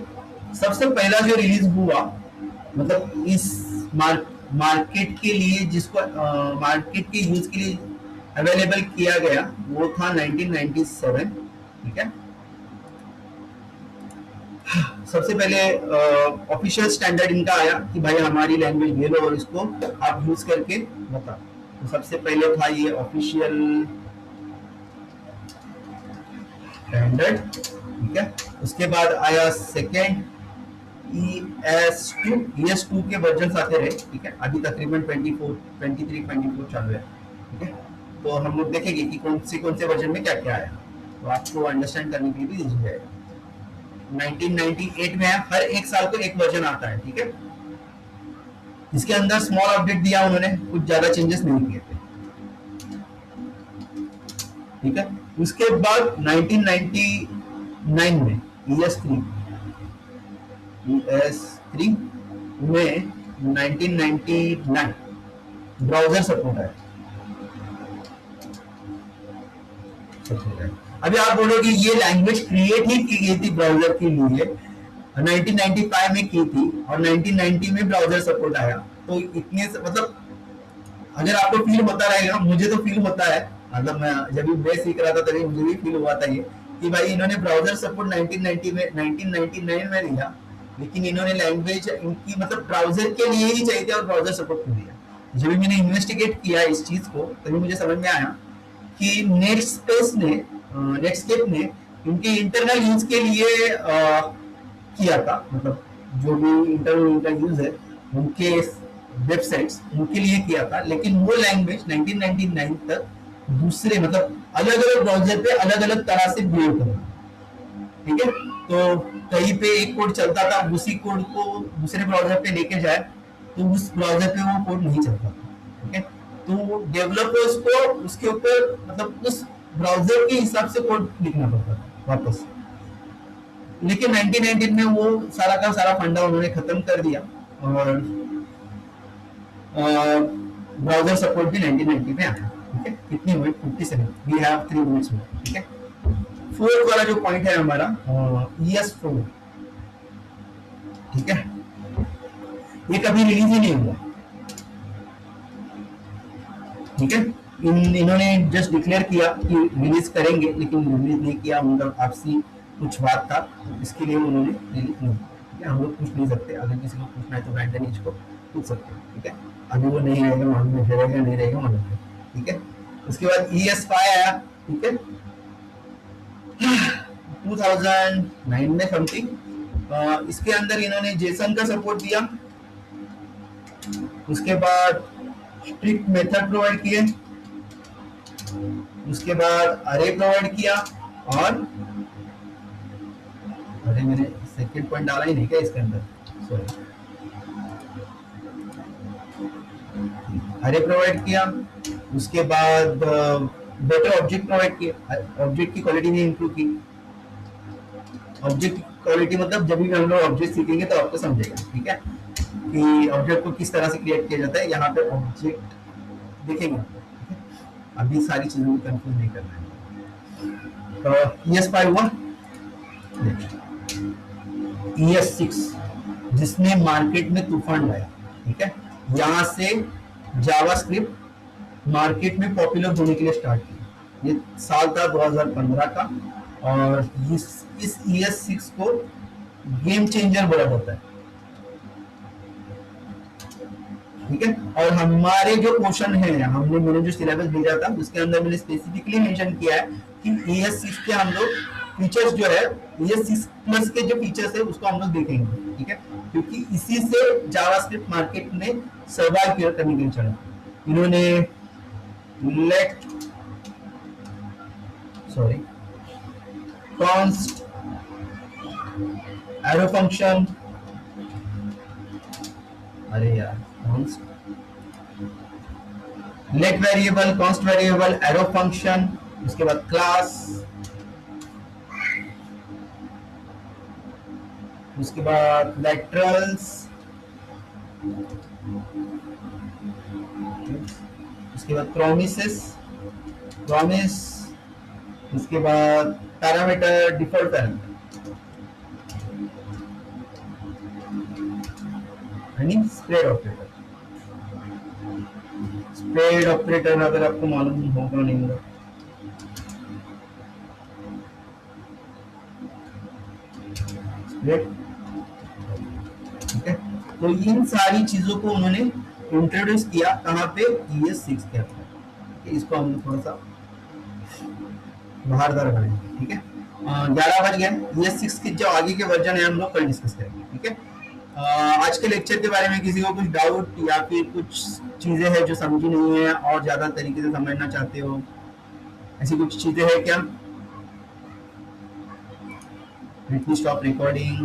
सबसे पहला जो रिलीज हुआ मतलब इस मार्केट के लिए, जिसको मार्केट के यूज के लिए अवेलेबल किया गया, वो था 1997, ठीक है। सबसे पहले ऑफिशियल स्टैंडर्ड इनका आया कि भाई हमारी लैंग्वेज ये लो और इसको आप यूज करके बताओ। तो सबसे पहले था ये ऑफिशियल स्टैंडर्ड, ठीक है। उसके बाद आया सेकेंड ES2 के वर्जन आते रहे, ठीक है। अभी तकरीबन 23-24 चालू है, ठीक है। तो हम लोग देखेंगे कि कौन से वर्जन में क्या क्या आया, तो आपको अंडरस्टैंड करने के लिए भी इजी है। 1998 में हर एक साल को एक वर्जन आता है, ठीक है। इसके अंदर स्मॉल अपडेट दिया उन्होंने, कुछ ज्यादा चेंजेस नहीं किए थे, ठीक है। उसके बाद 1999 में ES3 में 1999 ब्राउजर सपोर्ट है। अभी आप बोलोगे ये लैंग्वेज क्रिएट ही की गई थी ब्राउजर के लिए, 1995 में की थी और 1990 में ब्राउजर सपोर्ट आया। तो इतने मतलब अगर आपको फील होता रहेगा, मुझे तो फील होता है, मतलब मैं जब मैं सीख रहा था तभी मुझे भी फील हुआ था ये कि भाई इन्होंने ब्राउजर सपोर्ट 1999 में दिया, लेकिन इन्होंने लैंग्वेज इनकी मतलब ब्राउजर के लिए ही चाहिए और ब्राउजर सपोर्ट क्यों दिया। जब मैंने इन्वेस्टिगेट किया इस चीज को तभी मुझे समझ में आया कि नेटस्केप ने इनके इंटरनल यूज के लिए किया था, मतलब जो भी इंटरनल यूज है उनके वेबसाइट्स उनके लिए किया था, लेकिन वो लैंग्वेज 1999 तक दूसरे मतलब अलग अलग ब्राउजर पे अलग अलग तरह से बिहेव कर, ठीक है। तो कहीं पे एक कोड चलता था, उसी कोड को दूसरे ब्राउजर पे लेके जाए तो उस ब्राउजर पे वो कोड नहीं चलता, ठीक है। तो डेवलपर्स को उसके ऊपर मतलब उस ब्राउजर के हिसाब से कोड लिखना पड़ता था वापस। लेकिन 1999 में वो सारा का सारा फंडा उन्होंने खत्म कर दिया और ब्राउजर सपोर्ट भी 1990 में आया, ठीक है। कितनी हुई 57, वी हैव 3 मिनट्स में, ठीक है। फोर्थ वाला जो पॉइंट है हमारा ES4, ठीक है। ये कभी रिलीज ही नहीं हुआ, ठीक है। इन्होंने जस्ट डिक्लेयर किया कि रिलीज करेंगे, लेकिन रिलीज नहीं किया, उनका आपसी कुछ बात था, तो इसके लिए उन्होंने रिलीज नहीं किया। हम लोग पूछ नहीं सकते, अगर किसी को पूछना है तो ब्रांडन एज को पूछ सकते हैं, ठीक है। अभी वो नहीं रहेगा, मालूम में रहेगा नहीं रहेगा मालूम है, ठीक है। उसके बाद ES5 आया, ठीक है, 2009 में समथिंग। इसके अंदर इन्होंने जेसन का सपोर्ट दिया, उसके बाद स्ट्रिक्ट मेथड प्रोवाइड किए, उसके बाद अरे प्रोवाइड किया, और अरे मैंने सेकंड पॉइंट डाला ही नहीं क्या इसके अंदर, सॉरी, अरे प्रोवाइड किया। उसके बाद बेटर ऑब्जेक्ट प्रोवाइड किया, ऑब्जेक्ट की क्वालिटी ने इंप्रूव की। ऑब्जेक्ट क्वालिटी मतलब जब भी हम लोग ऑब्जेक्ट सीखेंगे तो आपको समझेगा, ठीक है, कि ऑब्जेक्ट को किस तरह से क्रिएट किया जाता है। यहाँ पे ऑब्जेक्ट देखेंगे, ठीक है? अभी सारी चीजों को कंफ्यूज नहीं करना है। तो ES5 हुआ, ES6 जिसने मार्केट में तूफान लाया, ठीक है। यहाँ से जावास्क्रिप्ट मार्केट में पॉपुलर होने के लिए स्टार्ट किया। ये साल था 2015 का, और इस ES6 को गेम चेंजर बोला जाता है, ठीक है। और हमारे जो क्वेश्चन है, मैंने जो सिलेबस भेजा था उसके अंदर मैंने स्पेसिफिकली मेंशन किया है कि ES6 के हम लोग फीचर्स जो है, ES6 प्लस के जो फीचर्स है उसको हम लोग देखेंगे, ठीक है, क्योंकि इसी से जावास्क्रिप्ट मार्केट में सर्वाइव करने के लिए चला। इन्होंने const arrow function, अरे यार const let variable, const variable, arrow function, उसके बाद class, उसके बाद laterals, उसके बाद promises, promise, उसके बाद पैरामीटर, डिफॉल्ट पैरामीटर यानी स्प्रेड ऑपरेटर। स्प्रेड ऑपरेटर अगर आपको मालूम होगा नहीं होगा, ठीक है। तो इन सारी चीजों को उन्होंने इंट्रोड्यूस किया कहाँ पे, ES6 के अंदर। इसको हम थोड़ा सा बाहरदार बनाएंगे, ठीक है। 11 बज गए। ES6 के जो आगे के वर्जन है हम लोग कल डिस्कस करेंगे, ठीक है। आज के लेक्चर के बारे में किसी को कुछ डाउट या फिर कुछ चीजें हैं जो समझी नहीं है और ज्यादा तरीके से समझना चाहते हो, ऐसी कुछ चीजें हैं क्या? Let me stop recording.